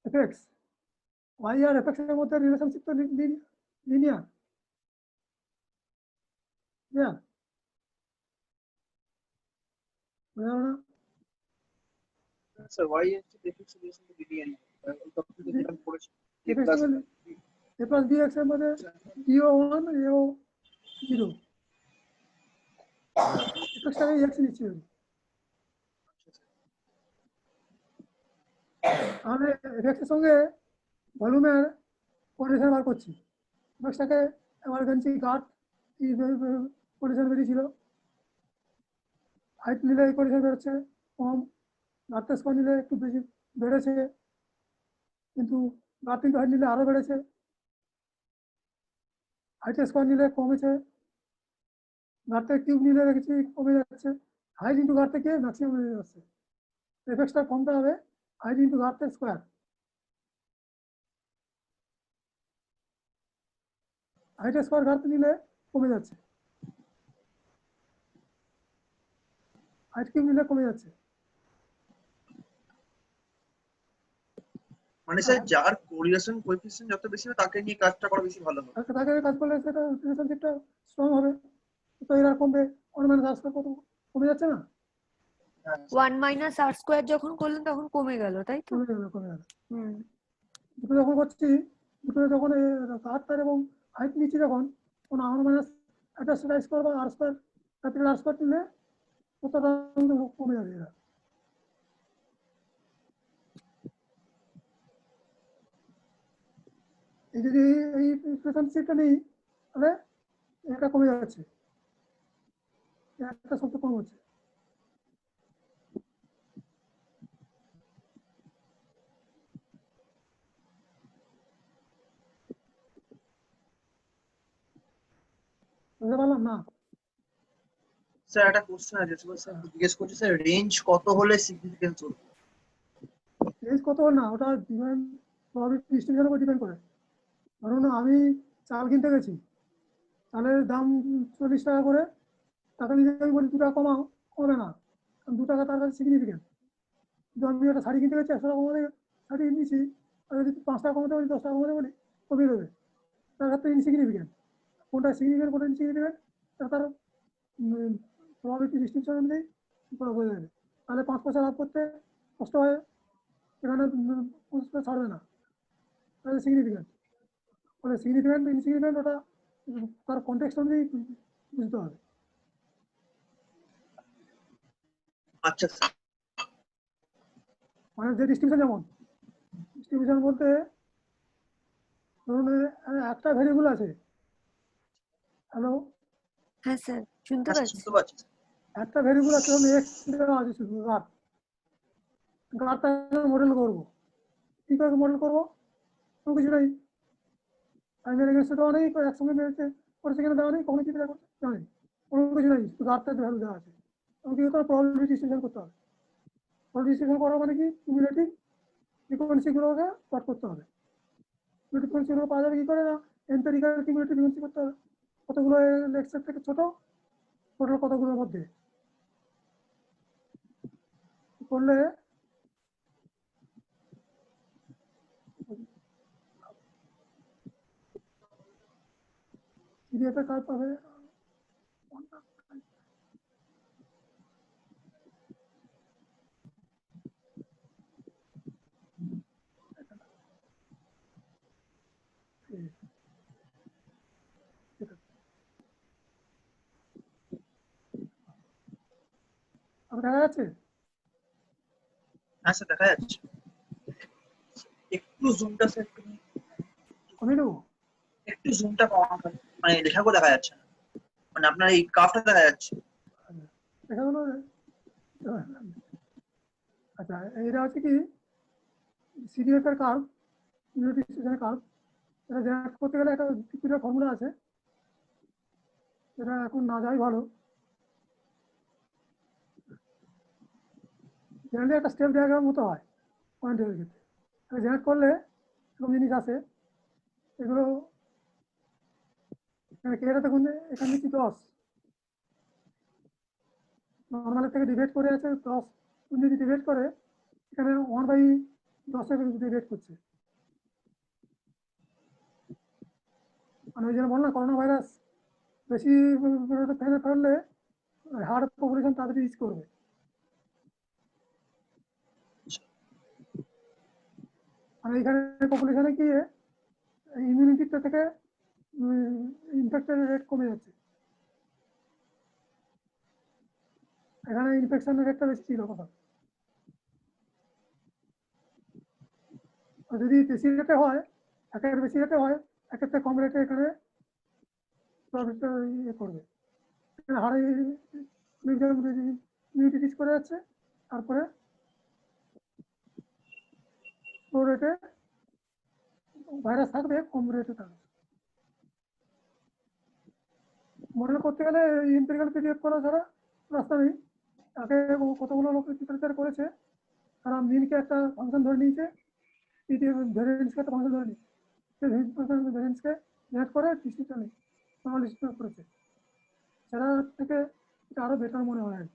fx. y আর fx এর মধ্যে রিলেশনশিপ তো লিনিয়ার। বুঝা গেল না? স্যার y এর যে fx রিলেশন তো বিডিএন ওই টপিকে যেটা পড়েছি a fx plus a plus bx এর মধ্যে eo 1 eo 0, fxটাকে x নিচ্ছি আমি। তাহলে fx এর সঙ্গে ভলিউমের কোঅর্ডিনেশন বার করছি। ফ্যাক্টরটাকে এমার্জেন্সি গার্ড এই কোঅর্ডিনেশন বেরিয়েছিল, হাইট নিলে এই কোঅর্ডিনেশন বেরোচ্ছে কম, গার্ড স্কোয়ার নিলে একটু বেশি বেড়েছে, কিন্তু গার্ড ইন্টু হাইট নিলে আরো বেড়েছে, হাইট স্কোয়ার নিলে কমেছে, গার্ড কিউব নিলে দেখেছি কমে যাচ্ছে, হাইট ইন্টু গার্ড থেকে ম্যাক্সিমাম হয়ে যাচ্ছে। এফেক্টটা কমতে হবে height into girth square. Height square girth নিলে কমে যাচ্ছে, হাইট কিউব নিলে কমে যাচ্ছে। মানে স্যার যার কোরিলেশন কোএফিসিয়েন্ট যত বেশি হবে তাকে নিয়ে কাজটা করা বেশি ভালো হবে। তাকে কাজ করলে সেটা রিলেশনশিপটা স্ট্রং হবে। তো এরা কমবে, অনুমান কাজ কত কমে যাচ্ছে না, 1 মাইনাস আর স্কোয়ার যখন করলেন তখন কমে গেল, তাই তো? কমে গেল। হুম। দুটো যখন করছি, দুটো যখন গার্ড এবং হাইট নিচ্ছি যখন অনুমানাস অ্যাডজাস্টেড আর স্কোয়ার বা আর স্কোয়ার, ক্যাপিটাল আর স্কোয়ার নিলে কতটা কমে যাবে এরা। এই যদি এই রিলেশনশিপটা নেই তাহলে এটা কমে যাচ্ছে, একটা শব্দ কম হচ্ছে। বুঝতে পারলাম না? স্যার একটা কোশ্চেন আছে, স্যার জিজ্ঞেস করছি স্যার রেঞ্জ কত হলে সিগনিফিকেন্স হবে? রেঞ্জ কত না ওটা ডিপেন্ড, প্রবাবিলিটি ডিস্ট্রিবিউশনের উপর ডিপেন্ড করে। ধরুন আমি চাল কিনতে গেছি, চালের দাম 40 টাকা করে, টাকা যদি আমি বলি 2 টাকা কমাও, কমবে না, কারণ 2 টাকা তার কাছে সিগনিফিকেন্ট। কিন্তু আমি একটা শাড়ি কিনতে গেছি 100 টাকা কমাতে শাড়ি নিয়েছি, আর যদি 5 টাকা কমাতে বলি 10 টাকা কমাতে বলি কমিয়ে দেবে। তার ক্ষেত্রে ইনসিগনিফিকেন্ট। কোনটা সিগনিফিকেন্ট কোনটা ইনসিগনিফিকেন্ট তার প্রবাবিলিটি ডিস্ট্রিবিউশন অনুযায়ী বোঝা যাবে। তাহলে 5 পয়সা লাভ করতে কষ্ট হয়, এখানে 5 পয়সা ছাড়বে না, তাহলে সিগনিফিকেন্ট। ফলে সিগনিফিকেন্ট ইনসিগনিফিকেন্ট ওটা তার কনটেক্সট অনুযায়ী বুঝতে হবে। আচ্ছা স্যার। মানে যে ডিস্ট্রিবিউশন, যেমন ডিস্ট্রিবিউশন বলতে ধরুন একটা ভেরিয়েবল আছে, হ্যালো, হ্যাঁ স্যার, শুনতে হ্যাঁ, পাচ্ছি। শুনতে পাচ্ছি স্যার। একটা ভেরিয়েবল আছে ধরুন এক্স দেওয়া আছে, শুধু গারটা মডেল করবো, কি করে মডেল করবো? কোনো কিছু নেই, টাইমের এগেন্সে দেওয়া নেই, একসঙ্গে করেছে কিনা দেওয়া নেই, কখনো কি দেওয়া নেই, কোনো কিছু নেই, শুধু গারটা ভ্যালু দেওয়া আছে। আমাকে কি করতে হবে? প্রবাবিলিটি ডিস্ট্রিবিউশন করতে হবে। প্রবাবিলিটি ডিস্ট্রিবিউশন করা মানে কি, কিউমুলেটিভ ফ্রিকোয়েন্সিগুলোকে প্লট করতে হবে। ফ্রিকোয়েন্সিগুলো পাওয়া যাবে কি করে? না, এম্পিরিক্যাল কিউমুলেটিভ ফ্রিকোয়েন্সি করতে হবে, কতগুলো এক্সের থেকে ছোট, টোটাল কতগুলোর মধ্যে করলে সিরিয়াসের কাজ পাবে। দেখা যাচ্ছে? হ্যাঁ স্যার, দেখা যাচ্ছে। একটু জুমটা স্যার, কমে দেবো? একটু জুমটা কমানো, মানে লেখাগুলো দেখা যাচ্ছে না, মানে আপনার এই কাফটা দেখা যাচ্ছে। দেখা গেলো। আচ্ছা, এটা হচ্ছে কি সিরিয়াসের কার্ভ, ইউনিট ডিস্ট্রিবিউশনের কার্ভ। এটা জেনারেট করতে গেলে একটা কিছুটা ফর্মুলা আছে, এটা এখন না যাই ভালো। জেনারেলি একটা স্টেপ ডায়াগ্রাম মতো হয় পয়েন্টের ক্ষেত্রে। জেনারেট করলে এরকম জিনিস আছে, এগুলো এটা দেখুন, এখানে দিচ্ছি 10, নর্মালের থেকে ডিভাইড করে আছে 10, যদি ডিভাইড করে এখানে 1/10 ডিভাইড করছে। মানে ওই জন্য বললাম করোনা ভাইরাস বেশি ফেললে হার্ড পপুলেশন তাড়াতাড়ি রিচ করবে। আর এখানে পপুলেশনে কি ইমিউনিটিটা থেকে ইনফেকশনের রেট কমে যাচ্ছে, এখানে ইনফেকশনের রেটটা বেশি ছিল কথা। আর যদি বেশি রেটে হয়, একের বেশি রেটে হয়, একের থেকে কম রেটে এখানে ইয়ে করবে, হাড়ে ইমিউনিটি রিচ করে যাচ্ছে, তারপরে স্লো রেটে ভাইরাস থাকবে, কম রেটে থাকবে। মডেল করতে গেলে এম্পিরিক্যাল পিডিএফ করা ছাড়া রাস্তা নেই। তাকে কতগুলো লোক লিটারেচার করেছে, তারা মিনকে একটা ফাংশন ধরে নিয়েছে, পিডিএফ ভ্যারিয়েন্সকে একটা ফাংশন ধরে নিয়েছে, সেই ভ্যারিয়েন্সকে জেনারেট করে ডিস্ট্রিবিউশন নেই, নর্মাল ডিস্ট্রিবিউশন করেছে। সেটা থেকে এটা আরো বেটার মনে হয়।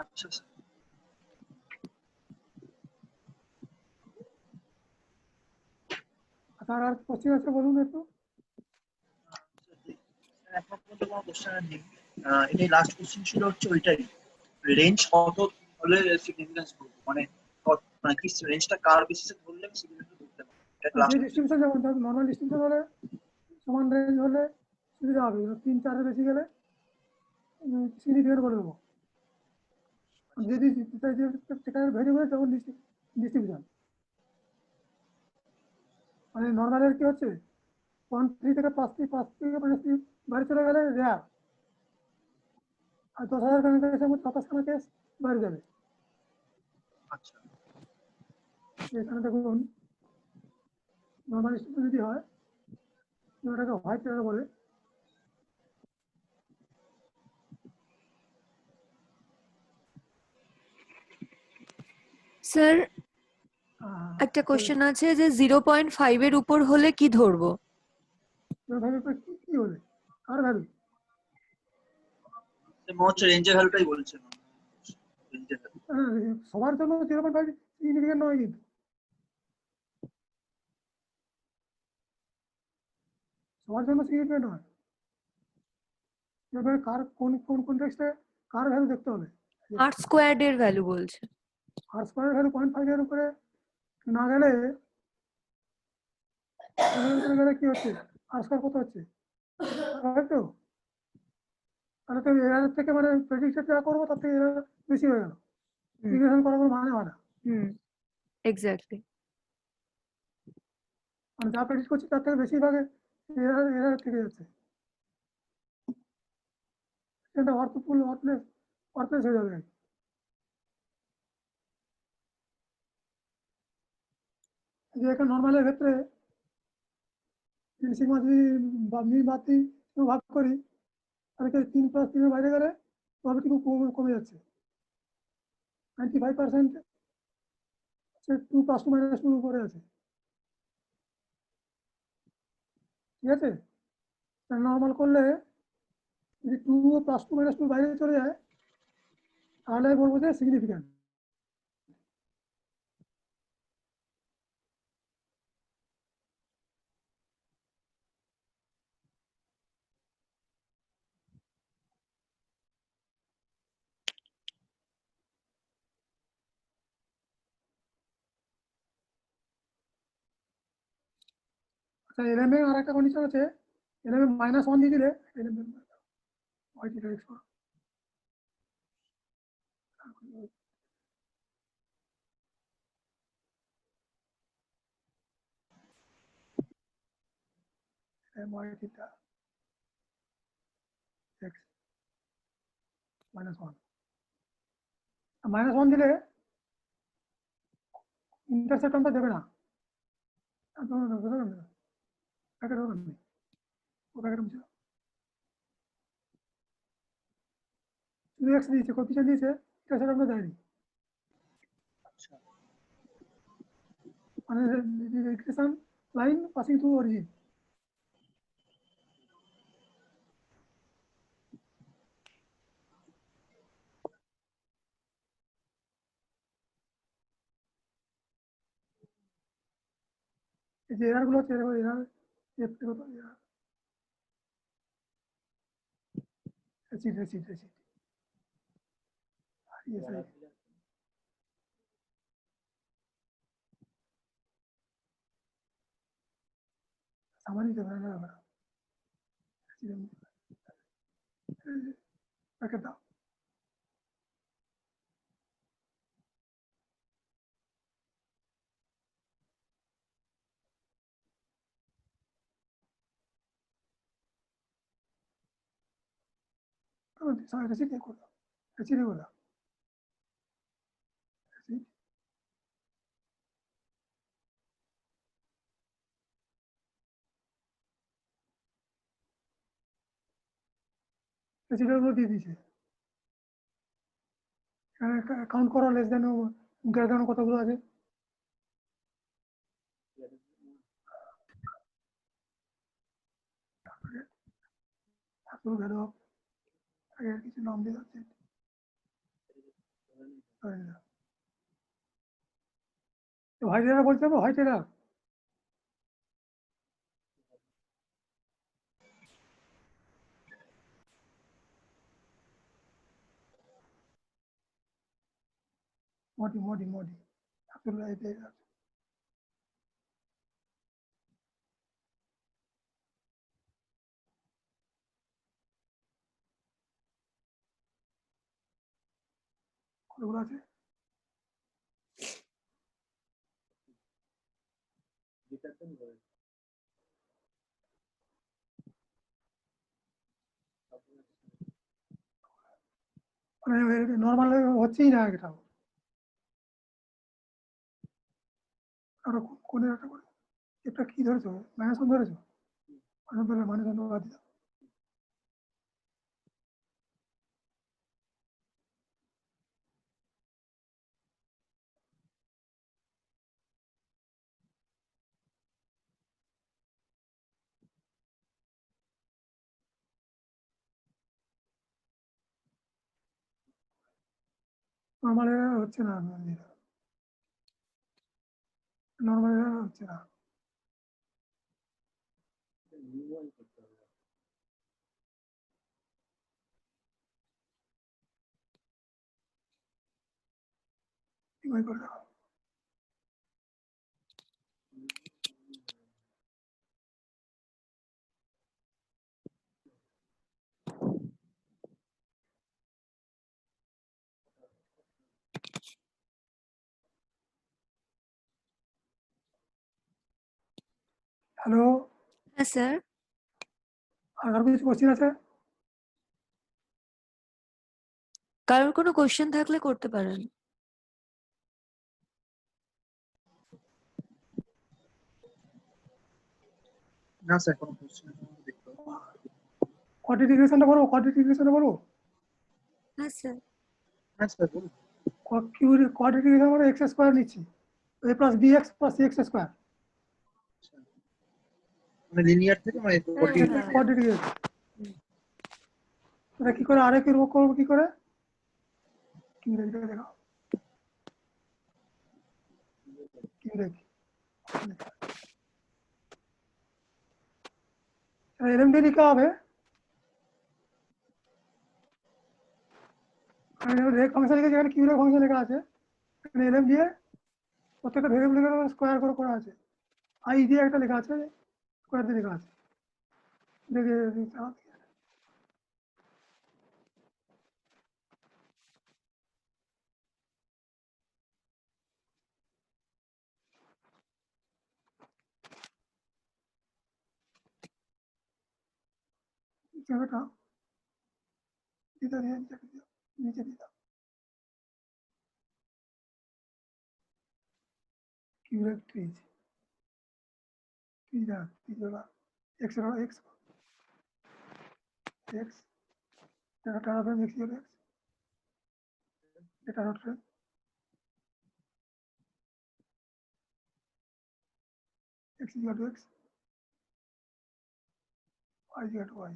আচ্ছা স্যার। তার আর কোশ্চেন আছে বলুন একটু। এখন পর্যন্ত কোনো কোশ্চেন নেই। এটাই লাস্ট কোশ্চেন ছিল, হচ্ছে ওইটাই, রেঞ্জ কত হলে সিগনিফিকেন্স করবো, মানে মানে কি রেঞ্জটা কার বেসিসে ধরলে সিগনিফিকেন্স ধরতে পারবো, এটা যে লাস্ট। ডিস্ট্রিবিউশন যেমন নর্মাল ডিস্ট্রিবিউশন হলে সমান রেঞ্জ হলে সুবিধা হবে, 3-4 বেশি গেলে সিগনিফিকেন্ট করে দেবো। যদি সেখানে ভেরিয়েবল তখন ডিস্ট্রিবিউশন, মানে নর্মালের কি হচ্ছে 1-3 থেকে 5 থেকে 5 বাইরে চলে গেলে রেয়ার, আর 10,000 কেসের মধ্যে 27খানা কেস বাইরে যাবে। আচ্ছা এখানে দেখুন নর্মাল ডিস্ট্রিবিউশন যদি হয়, এটাকে হোয়াইট কালার বলে, স্যার, একটা কোশ্চেন আছে যে 0.5 এর উপর হলে কি ধরবো? কি হলে কার ভ্যালু? মনে হচ্ছে রেঞ্জের ভ্যালুটাই বলছে, রেঞ্জের ভ্যালু। সবার জন্য 0.5 সিগনিফিকেন্ট নয় কিন্তু, সবার জন্য সিগনিফিকেন্ট হয়। এবার কার কোন কোন কনটেক্সটে কার ভ্যালু দেখতে হবে। আর স্কোয়ার্ড এর ভ্যালু বলছে। আর স্কোয়ার ভ্যালু 0.5 এর উপরে না গেলে গেলে কি হচ্ছে, আর স্কোয়ার কত হচ্ছে, তো তাহলে তো এর থেকে মানে প্রেডিক্টেড যা করবো তার থেকে এর বেশি হয়ে গেল, রিগ্রেশন করার কোনো মানে হয় না। এক্স্যাক্টলি। মানে যা প্রেডিক্ট করছি তার থেকে বেশিরভাগে এর থেকে যাচ্ছে, সেটা অর্থফুল ওয়ার্থলেস হয়ে যাবে। যে একটা নর্মালের ক্ষেত্রে সিগমা যদি বাদ দিই ভাগ করি, তাহলে 3+3 বাইরে গেলে প্রবৃত্তি খুব কমে যাচ্ছে। 95% 2+2 - 2 উপরে আছে, ঠিক আছে। নর্মাল করলে যদি 2+2 - 2 বাইরে চলে যায় তাহলে বলবো যে সিগনিফিক্যান্ট। আচ্ছা, এলএমএ আর একটা কন্ডিশন আছে, এলএমএ -1 দিয়ে দিলে -1 দিলে ইন্টারসেপ্ট আমরা দেবে না, প্যাকেট হবে না, ও প্যাকেট মুছে দাও। শুধু এক্স দিয়েছে, কোএফিসিয়েন্ট দিয়েছে, ইন্টারসেপ্ট আমরা দেয়নি। মানে regression line passing through origin. এই যে এরার গুলো হচ্ছে এরার ব্যক্তিগত এরার, রেসিড রেসিড রেসিড সামারি দেবে না প্যাকেট দাও। রেসিড দিয়ে করো, রেসিড দিয়ে করো, রেসিড রেসিডের গুলো দিয়ে দিয়েছে। এখানে কাউন্ট করো লেস দেন গ্রেটার দেন কতগুলো আছে। তারপরে absolute value of আগে আর কিছু নাম দিয়ে যাচ্ছে। হোয়াইট এরার বলতে হবে, white error Modi absolute error. কতগুলো আছে? মানে নর্মাল হচ্ছেই না এটাও। আরো কোন একটা করে এটা কি ধরেছো, -1 ধরেছো, -1 বাদ দিও। নর্মাল এরার হচ্ছে না, নর্মাল এরার হচ্ছে না। ডিভাইড করে দাও। হ্যালো, হ্যাঁ স্যার। আর কারো কিছু কোশ্চেন আছে? কারোর কোনো কোশ্চেন থাকলে করতে পারেন। না স্যার, কোনো কোশ্চেন দেখতে হবে। কোয়ান্টিফিকেশনটা বলবো, কোয়ান্টিফিকেশনটা বলবো। হ্যাঁ স্যার। হ্যাঁ স্যার বলুন। কোয়ান্টিফিকেশন মানে এক্স স্কোয়ার নিচ্ছি, A plus B x plus C x square. মানে লিনিয়ার থেকে মানে হ্যাঁ। কোয়ান্টিফিকেশন হুম। এটা কি করে আরেক রূপ করবো কি করে? কি দেখো কি দেখি এরম দিয়ে লিখা হবে। রেক ফাংশন লিখে যেখানে কিউরেক ফাংশন লেখা আছে, এখানে এলএম দিয়ে প্রত্যেকটা ভেরিয়েবল স্কোয়ার করে করা আছে। আই দিয়ে একটা লেখা আছে, স্কোয়ার দিয়ে লেখা আছে। দেখে জায়গাটা দিতে দিয়ে নিচে দিতাম কিউরেক ট্রিজ ট্রিজ হলো x x x data frame x হলো x data frame x is equal to x, y is equal to y.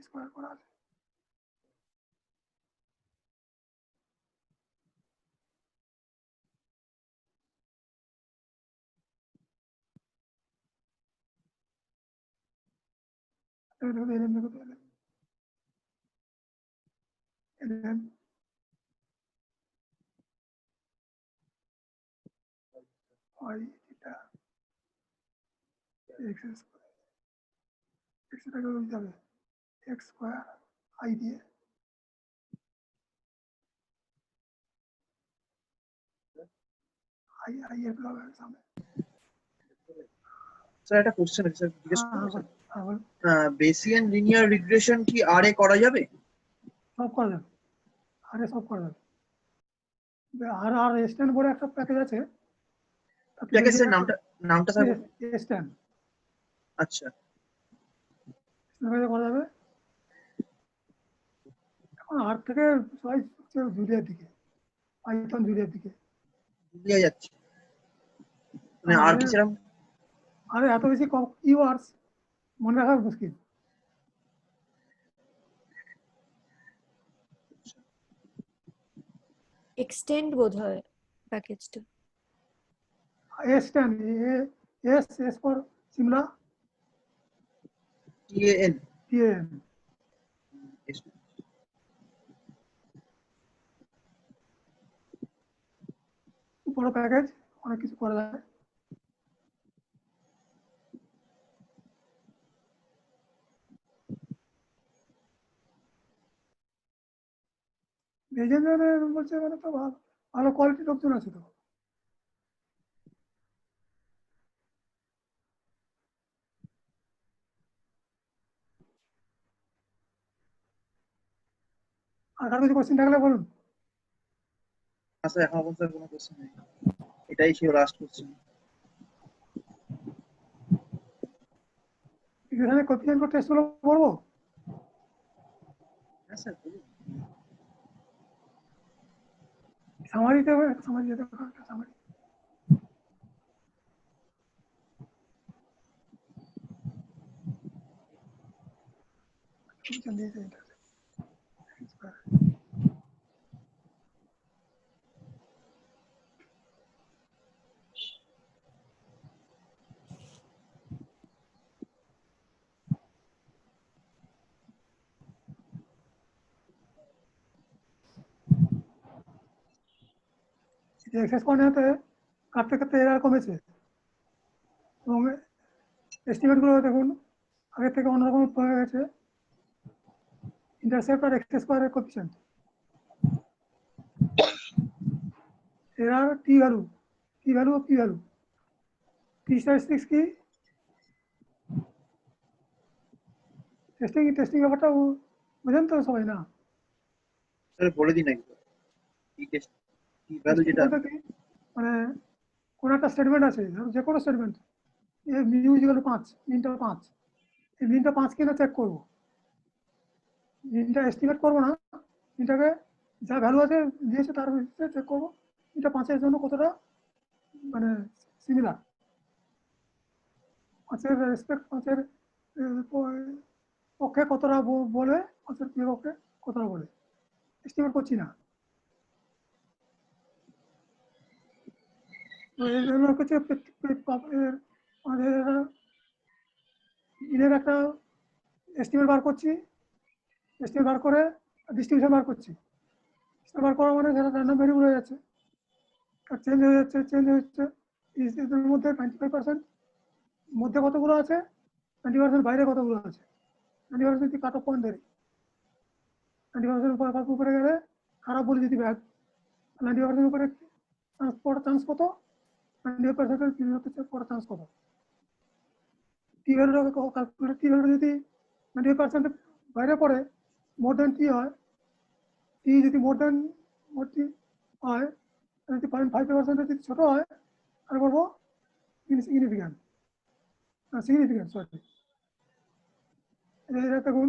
Square করা আছে। y এটা x স্কোয়ার x এটাকে দিতে হবে x স্কোয়ার i দিয়ে i এর প্লাস হবে সামনে। স্যার একটা কোশ্চেন আছে স্যার, জিজ্ঞেস হ্যাঁ করবো হ্যাঁ বল, স্যার? বেসিয়ান লিনিয়ার রিগ্রেশন কি আর এ করা যাবে? সব করা যাবে, আরে সব করা যাবে। আর আর স্ট্যান্ড বলে একটা প্যাকেজ আছে, প্যাকেজের নামটা স্যার বলুন। স্ট্যান্ড আচ্ছা। করা যাবে। এখন আর থেকে সবাই জুলিয়ার দিকে, পাইথন জুলিয়ার দিকে। দিয়ে যাচ্ছে মানে আর কি সেরকম? আরে এত বেশি কিওয়ার্ডস মনে রাখা মুশকিল। এক্সটেন্ড বোধ হয় প্যাকেজটা। Stands for Simla, TAN। TN বড় প্যাকেজ, অনেক কিছু করা যায়। লেজেন্ডারে বলছে মানে তো ভালো কোয়ালিটি লোকজন আছে তো। আর কারো কিছু কোশ্চেন থাকলে বলুন। স্যার এখন পর্যন্ত কোনো কোশ্চেন নেই, এটাই ছিল লাস্ট কোশ্চেন। এখানে কোএফিসিয়েন্ট টেস্ট গুলো করবো। হ্যাঁ স্যার বলুন। সামারিতে সামারি যেতে সামারি দিয়েছে এটা। এক্সেস পয়েন্টে কাটতে কাটতে এরা কমেছে এবং এস্টিমেট গুলো দেখুন আগের থেকে অন্যরকম হয়ে গেছে। ইন্টারসেপ্ট আর এক্স স্কোয়ারের কোএফিসিয়েন্ট এরা টি ভ্যালু টি স্ট্যাটিস্টিক্স কি টেস্টিং ব্যাপারটা বুঝেন তো সবাই না? স্যার বলে দিন একবার কি টেস্ট কি ভ্যালু যেটা। বলতে কি মানে কোন একটা স্টেটমেন্ট আছে, যে কোনো স্টেটমেন্ট মিউ ইকুয়াল 5 মিনটা 5, এই মিনটা 5 কিনা চেক করব, মিনটা এস্টিমেট করব না, মিনটাকে যা ভ্যালু আছে দিয়েছে তার ভিত্তিতে চেক করব মিনটা 5 এর জন্য কতটা মানে সিমিলার, 5 এর রেসপেক্ট 5 এর পক্ষে কতটা বলে 5 এর বিপক্ষে কতটা বলে এস্টিমেট করছি না। এগুলো হচ্ছে আমাদের ইনের একটা এস্টিমেট বার করছি, এস্টিমেট বার করে ডিস্ট্রিবিউশন বার করছি, বার করা মানে যারা র্যান্ডম ভ্যারিয়েবল হয়ে যাচ্ছে, চেঞ্জ হয়ে যাচ্ছে এর মধ্যে 95% মধ্যে কতগুলো আছে, 20% বাইরে কতগুলো আছে, 20% যদি কাট অফ পয়েন্ট ধরি, 90% উপরে গেলে খারাপ বলে যদি ব্যাগ, 90% উপরে পড়ার চান্স কত, 90% পড়ার চান্স কত, টি ভ্যালুটাকে ক্যালকুলেট, টি ভ্যালু যদি 90% বাইরে পড়ে মোর দেন টি হয়, টি যদি মোর দেন টি হয়, যদি 0.5% যদি ছোট হয় তাহলে বলবো ইনসিগনিফিক্যান্ট, সিগনিফিক্যান্ট সরি। এটা দেখুন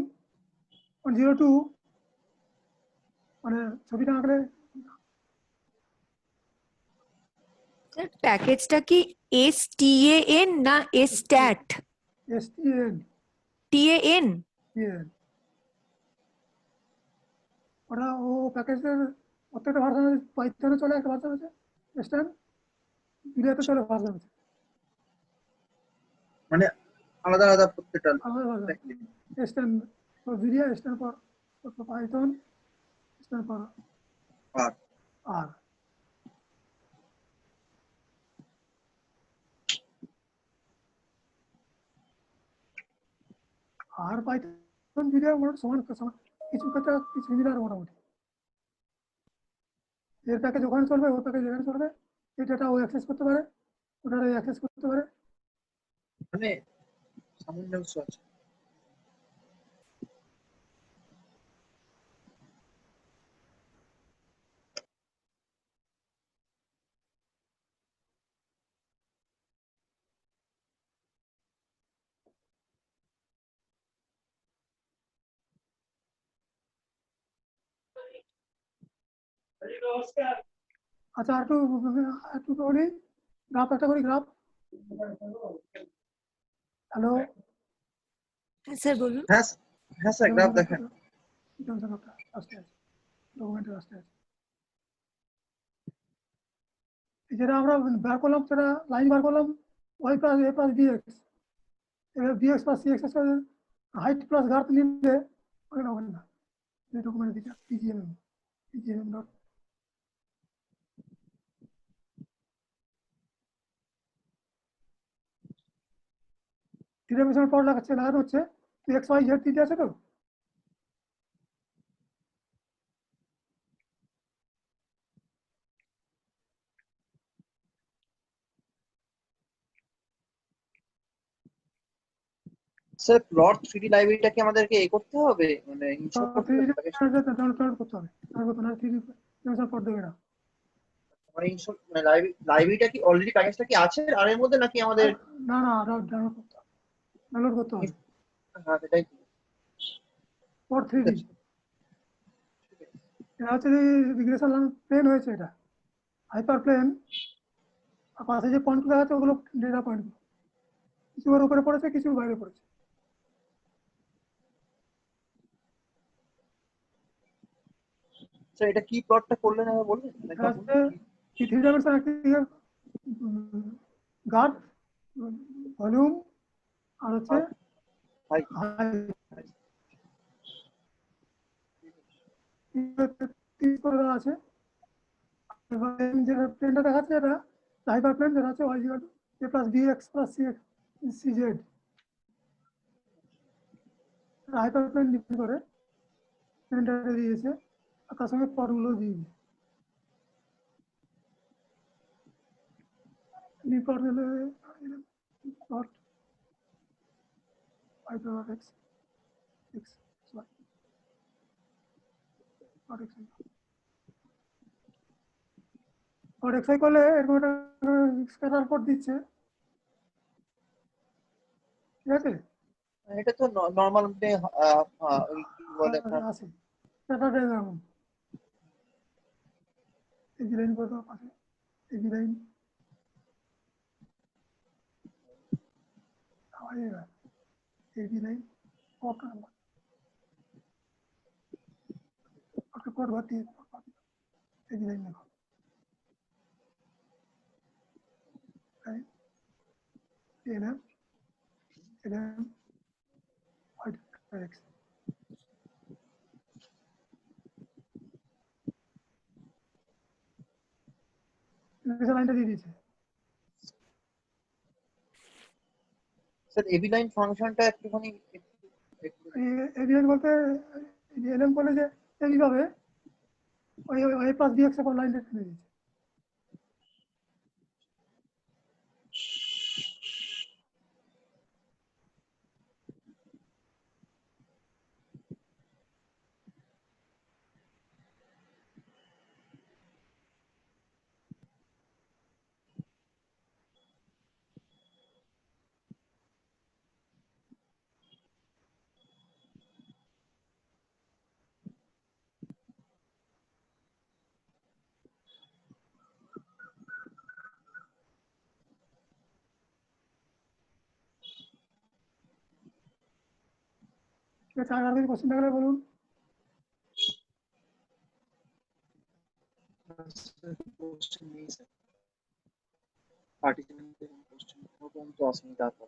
0.02 মানে ছবিটা আঁকলে প্যাকেজটা কি STAN না STAT? STAN TAN ওটা ও প্যাকেজের প্রত্যেকটা ভার্সন পাইথনে চলে, একটা ভার্সন আছে স্ট্যান্ড, ভিডিওতে চলে ভার্সন আছে, মানে আলাদা আলাদা প্রত্যেকটা আলাদা version stand for video, stand for Python, stand for R R R Python video মোটামুটি সমান কিছু ক্ষেত্রে কিছু সিমিলার মোটামুটি। এর প্যাকেজ ওখানে চলবে, ওর প্যাকেজ এখানে চলবে, এই ডেটা ও অ্যাক্সেস করতে পারে, ওটা অ্যাক্সেস করতে পারে। মানে সামঞ্জস্য আছে। আচ্ছা একটু একটু বলি, গ্রাফ একটা করি, গ্রাফ। হ্যালো হ্যাঁ স্যার বলুন। হ্যাঁ হ্যাঁ স্যার গ্রাফ দেখেন। ডকুমেন্টের রাস্তায় আছে, যেটা আমরা বার করলাম সেটা লাইন বার করলাম y plus a plus bx, এবার bx প্লাস cx এর হাইট প্লাস গার্থ নিলে হবে না, এই ডকুমেন্ট দিকে pgmm ডট ডিরেকশন পর লাগানো হচ্ছে, এক্স ওয়াই জেড তিনটে আছে তো, স্যার প্লট 3D লাইব্রেরিটা কি আমাদেরকে করতে হবে, মানে ইনস্টল করতে হবে? ডাউনলোড করতে হবে, ডাউনলোড করতে না, 3D ডিরেকশন পর দেবে না। মানে লাইব্রেরিটা কি অলরেডি প্যাকেজটা কি আছে আর এর মধ্যে নাকি আমাদের? না না, ডাউনলোড করতে হবে হ্যাঁ সেটাই। ফর ঠিক 3D। আছে। এটা হচ্ছে যে রিগ্রেশন প্লেন হয়েছে, এটা হাইপার প্লেন। আর পাশে যে পয়েন্টগুলো আছে ওগুলো ডেটা পয়েন্ট, কিছু ওর উপরে পড়েছে, কিছু বাইরে পড়েছে। স্যার এটা কি প্লটটা করলেন আবার বলবেন? এটা হচ্ছে থ্রি ডাইমেনশন একটি গার্ড, ভলিউম, আর হচ্ছে হাই। height। 30 করে দেওয়া আছে। এবার যে প্লেনটা দেখাচ্ছে এটা হাইপার প্লেন, যেটা হচ্ছে y = a plus bx plus cz। Hyper plane depend করে প্লেনটা দিয়েছে, আর তার সঙ্গে পরগুলো দিয়েছে। প্লট হলে plot y power x x y plot x plot x করলে এরকম একটা স্ক্যাটার প্লট দিচ্ছে, ঠিক আছে? এটা তো নরমাল ওই কি বলে আপনার আছে স্ক্যাটার ডায়াগ্রাম। এই লাইন করে দাও পাশে, এই লাইন এই লাইন কত কোড ভর্তি, এই লাইন দেখো, এলএম এলএম হোয়াইট এক্স। লাইনটা দিয়ে দিয়েছে। স্যার এবি লাইন ফাংশনটা একটুখানি এভিএন বলতে এলএম বলে যে এইভাবে ওই প্লাস ডিএক্স এর লাইনটা টেনে দিয়েছে। ঠিক আছে, আর কিছু কোশ্চেন থাকলে বলুন। কোশ্চেন নেই স্যার, পার্টিসিপেন্টদের কোশ্চেন তো আসেনি তারপর।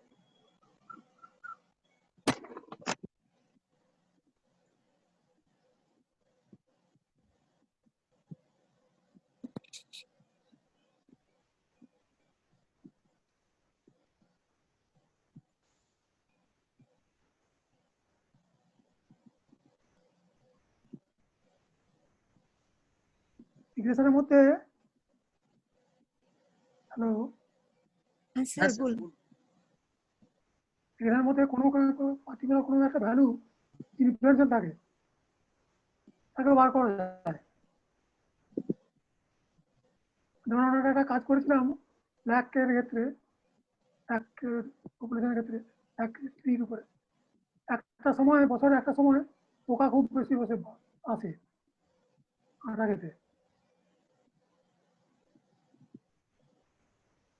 ইকুয়েশনের মধ্যে, হ্যালো, হ্যাঁ হ্যাঁ স্যার স্যার বলুন। এর মধ্যে কোনো পার্টিকুলার কোনো একটা ভ্যালু ইনফ্লুয়েন্সার থাকে, তাকে বার করা যায়। ধরুন আমরা একটা কাজ করেছিলাম ল্যাকের ক্ষেত্রে, এক পপুলেশনের ক্ষেত্রে, এক স্ত্রীর উপরে। একটা সময়, বছরে একটা সময় পোকা খুব বেশি বসে আসে আটা খেতে।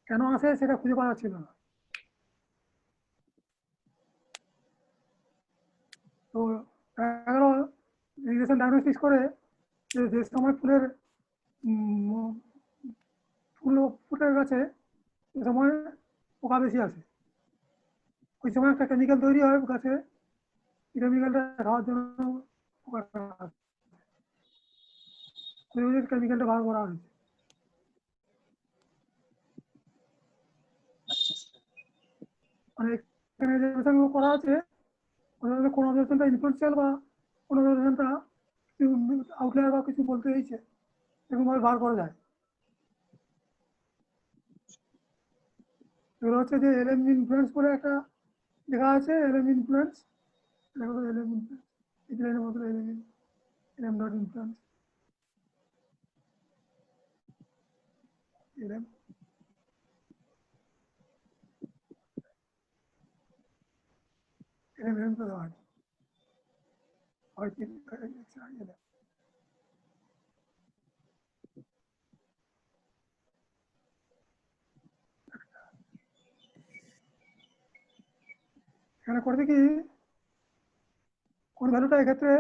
কেন আসে সেটা খুঁজে পাওয়া যাচ্ছিল না। তো দেখা গেল রিগ্রেশন ডায়াগনোসিস করে যে সময় ফুলের ফুল ফুটে গেছে, সে সময় পোকা বেশি আসে। ওই সময় একটা কেমিক্যাল তৈরি হয় গাছে, কেমিক্যালটা খাওয়ার জন্য পোকাটা আসে। কেমিক্যালটা বার করা হয়েছে। আচ্ছা স্যার। মানে এখানে যে মেশিনগুলো করা আছে, কোন অবজেকশনটা ইনফ্লুয়েন্সিয়াল বা কোন অবজেকশনটা কিছু আউটলায়ার বা কিছু বলতে চাইছে, এরকম ভাবে বার করা যায়। এগুলো হচ্ছে যে এলএম ইনফ্লুয়েন্স করে একটা লেখা আছে, এলএম ইনফ্লুয়েন্স, এলএম ইনফ্লুয়েন্স এই লাইনের মধ্যে LM dot influence. LM. LM to the one. I think it's LM. এখানে করবে কি কোন ভ্যালুটা এক্ষেত্রে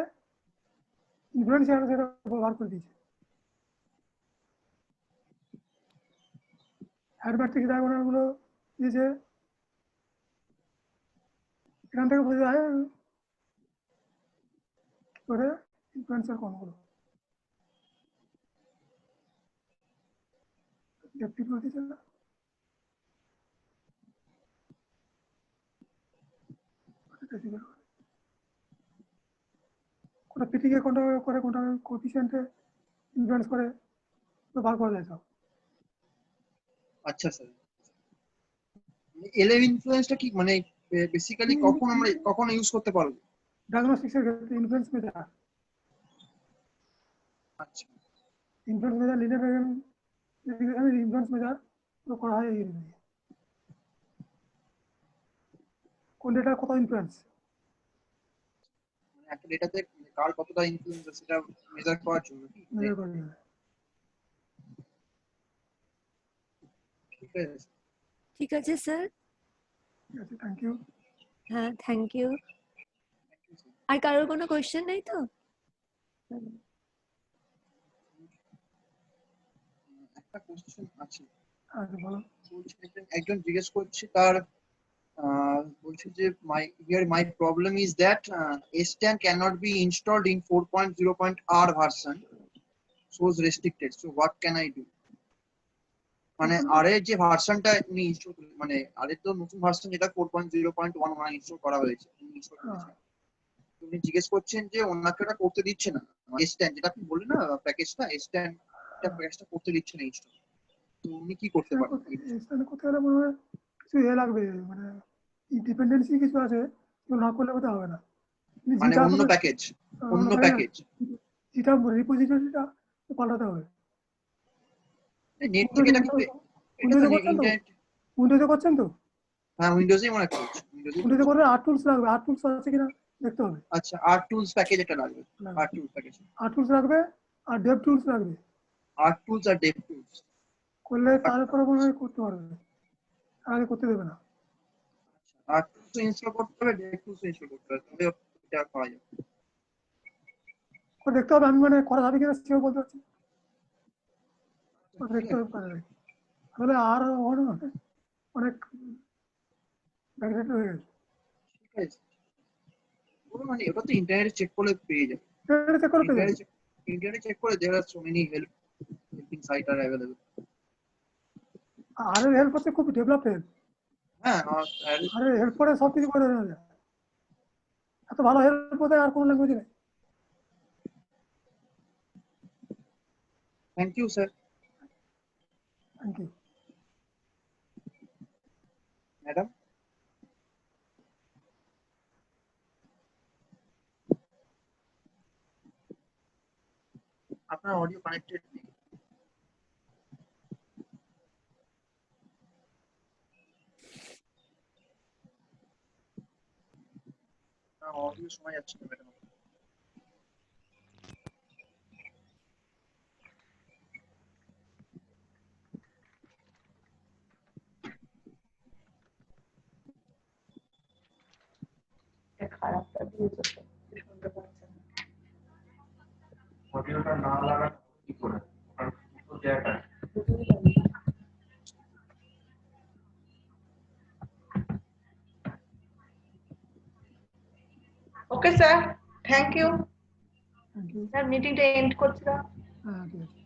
ইনফ্লুয়েন্স সেটা ব্যবহার করে দিয়েছে হ্যাড ম্যাট্রিক্স ডায়াগোনাল গুলো দিয়েছে এখান থেকে বোঝা যায় কি করে ইনফ্লুয়েন্সের কোনগুলো ডেপথ করে দিয়েছে না কোনটা পিটিকে কোনটা করে কোনটা কোএফিসিয়েন্টে ইনফ্লুয়েন্স করে বার করা যায় সব আচ্ছা স্যার এলএম ইনফ্লুয়েন্সটা কি মানে বেসিক্যালি কখন ইউজ করতে পারবো ডায়াগনস্টিক্সের ক্ষেত্রে ইনফ্লুয়েন্স মেজার আচ্ছা influence measure linear influence measure করা হয় এই দিয়ে কোন ডেটার কত ইনফ্লুয়েন্স মানে একটা ডেটাতে কার কতটা ইনফ্লুয়েন্স আছে সেটা মেজার করার জন্য মেজার করা যায় ঠিক আছে ঠিক আছে স্যার ঠিক আছে থ্যাংক ইউ হ্যাঁ থ্যাংক ইউ আর কারোর কোনো কোয়েশ্চেন নেই তো একটা কোশ্চেন আছে আচ্ছা বলো বলছে একজন জিজ্ঞেস করছে তার বলছে যে my problem is that STAN cannot be installed in 4.0.r version shows restricted so what can I do মানে আর এর যে ভার্সনটা উনি ইনস্টল মানে আর এর তো নতুন ভার্সন যেটা 4.0.1 ইনস্টল করা হয়েছে উনি জিজ্ঞেস করছেন যে ওনাকে ওটা করতে দিচ্ছে না স্ট্যান্ড যেটা আপনি বললেন না প্যাকেজটা স্ট্যান্ড এটা প্যাকেজটা করতে দিচ্ছে না ইনস্টল তো উনি কি করতে পারেন এখানে করতে গেলে মনে হয় কিছু লাগবে মানে ডিপেন্ডেন্সি কিছু আছে সেগুলো না করলে বোধহয় হবে না মানে অন্য প্যাকেজ যেটা রিপোজিটরিটা পাল্টাতে হবে নেট থেকে এটা কি উইন্ডোজে করছেন তো হ্যাঁ উইন্ডোজেই মনে হচ্ছে উইন্ডোজে করলে আর টুলস লাগবে আর টুলস আছে কিনা দেখতে হবে আচ্ছা আর টুলস প্যাকেজ এটা লাগবে আর টুলস প্যাকেজ আর টুলস লাগবে আর ডেভ টুলস লাগবে আর টুলস আর ডেভ টুলস করলে তারপরে মনে হয় করতে পারবে আগে করতে দেবে না আর টুলস ইনস্টল করতে হবে ডেভ টুলস ইনস্টল করতে হবে তবে এটা পাওয়া যাবে দেখতে হবে আমি মানে করা যাবে কিনা সেও বলতে পারছি দেখতে হবে তাহলে আর অনেক ব্যাকডেট হয়ে গেছে ঠিক আছে মানে এটা তো ইন্টারনেটে চেক করলে পেয়ে যাবে ইন্টারনেটে চেক করে there are so many helping site are available আর হেল্প করতে খুব ডেভেলপ হেল্প হ্যাঁ আরে হেল্প করে সব কিছু করে দেওয়া যায় এত ভালো হেল্প করতে আর কোনো ল্যাঙ্গুয়েজ নেই thank you sir thank you madam আপনার অডিও কানেক্টেড নেই অডিও শোনা যাচ্ছে না ম্যাডাম খারাপটা দিয়েছে শুনতে পাচ্ছে না অডিওটা না লাগা কি করে তো জায়গা okay sir thank you thank you sir মিটিংটা এন্ড করছিলাম হ্যাঁ ঠিক আছে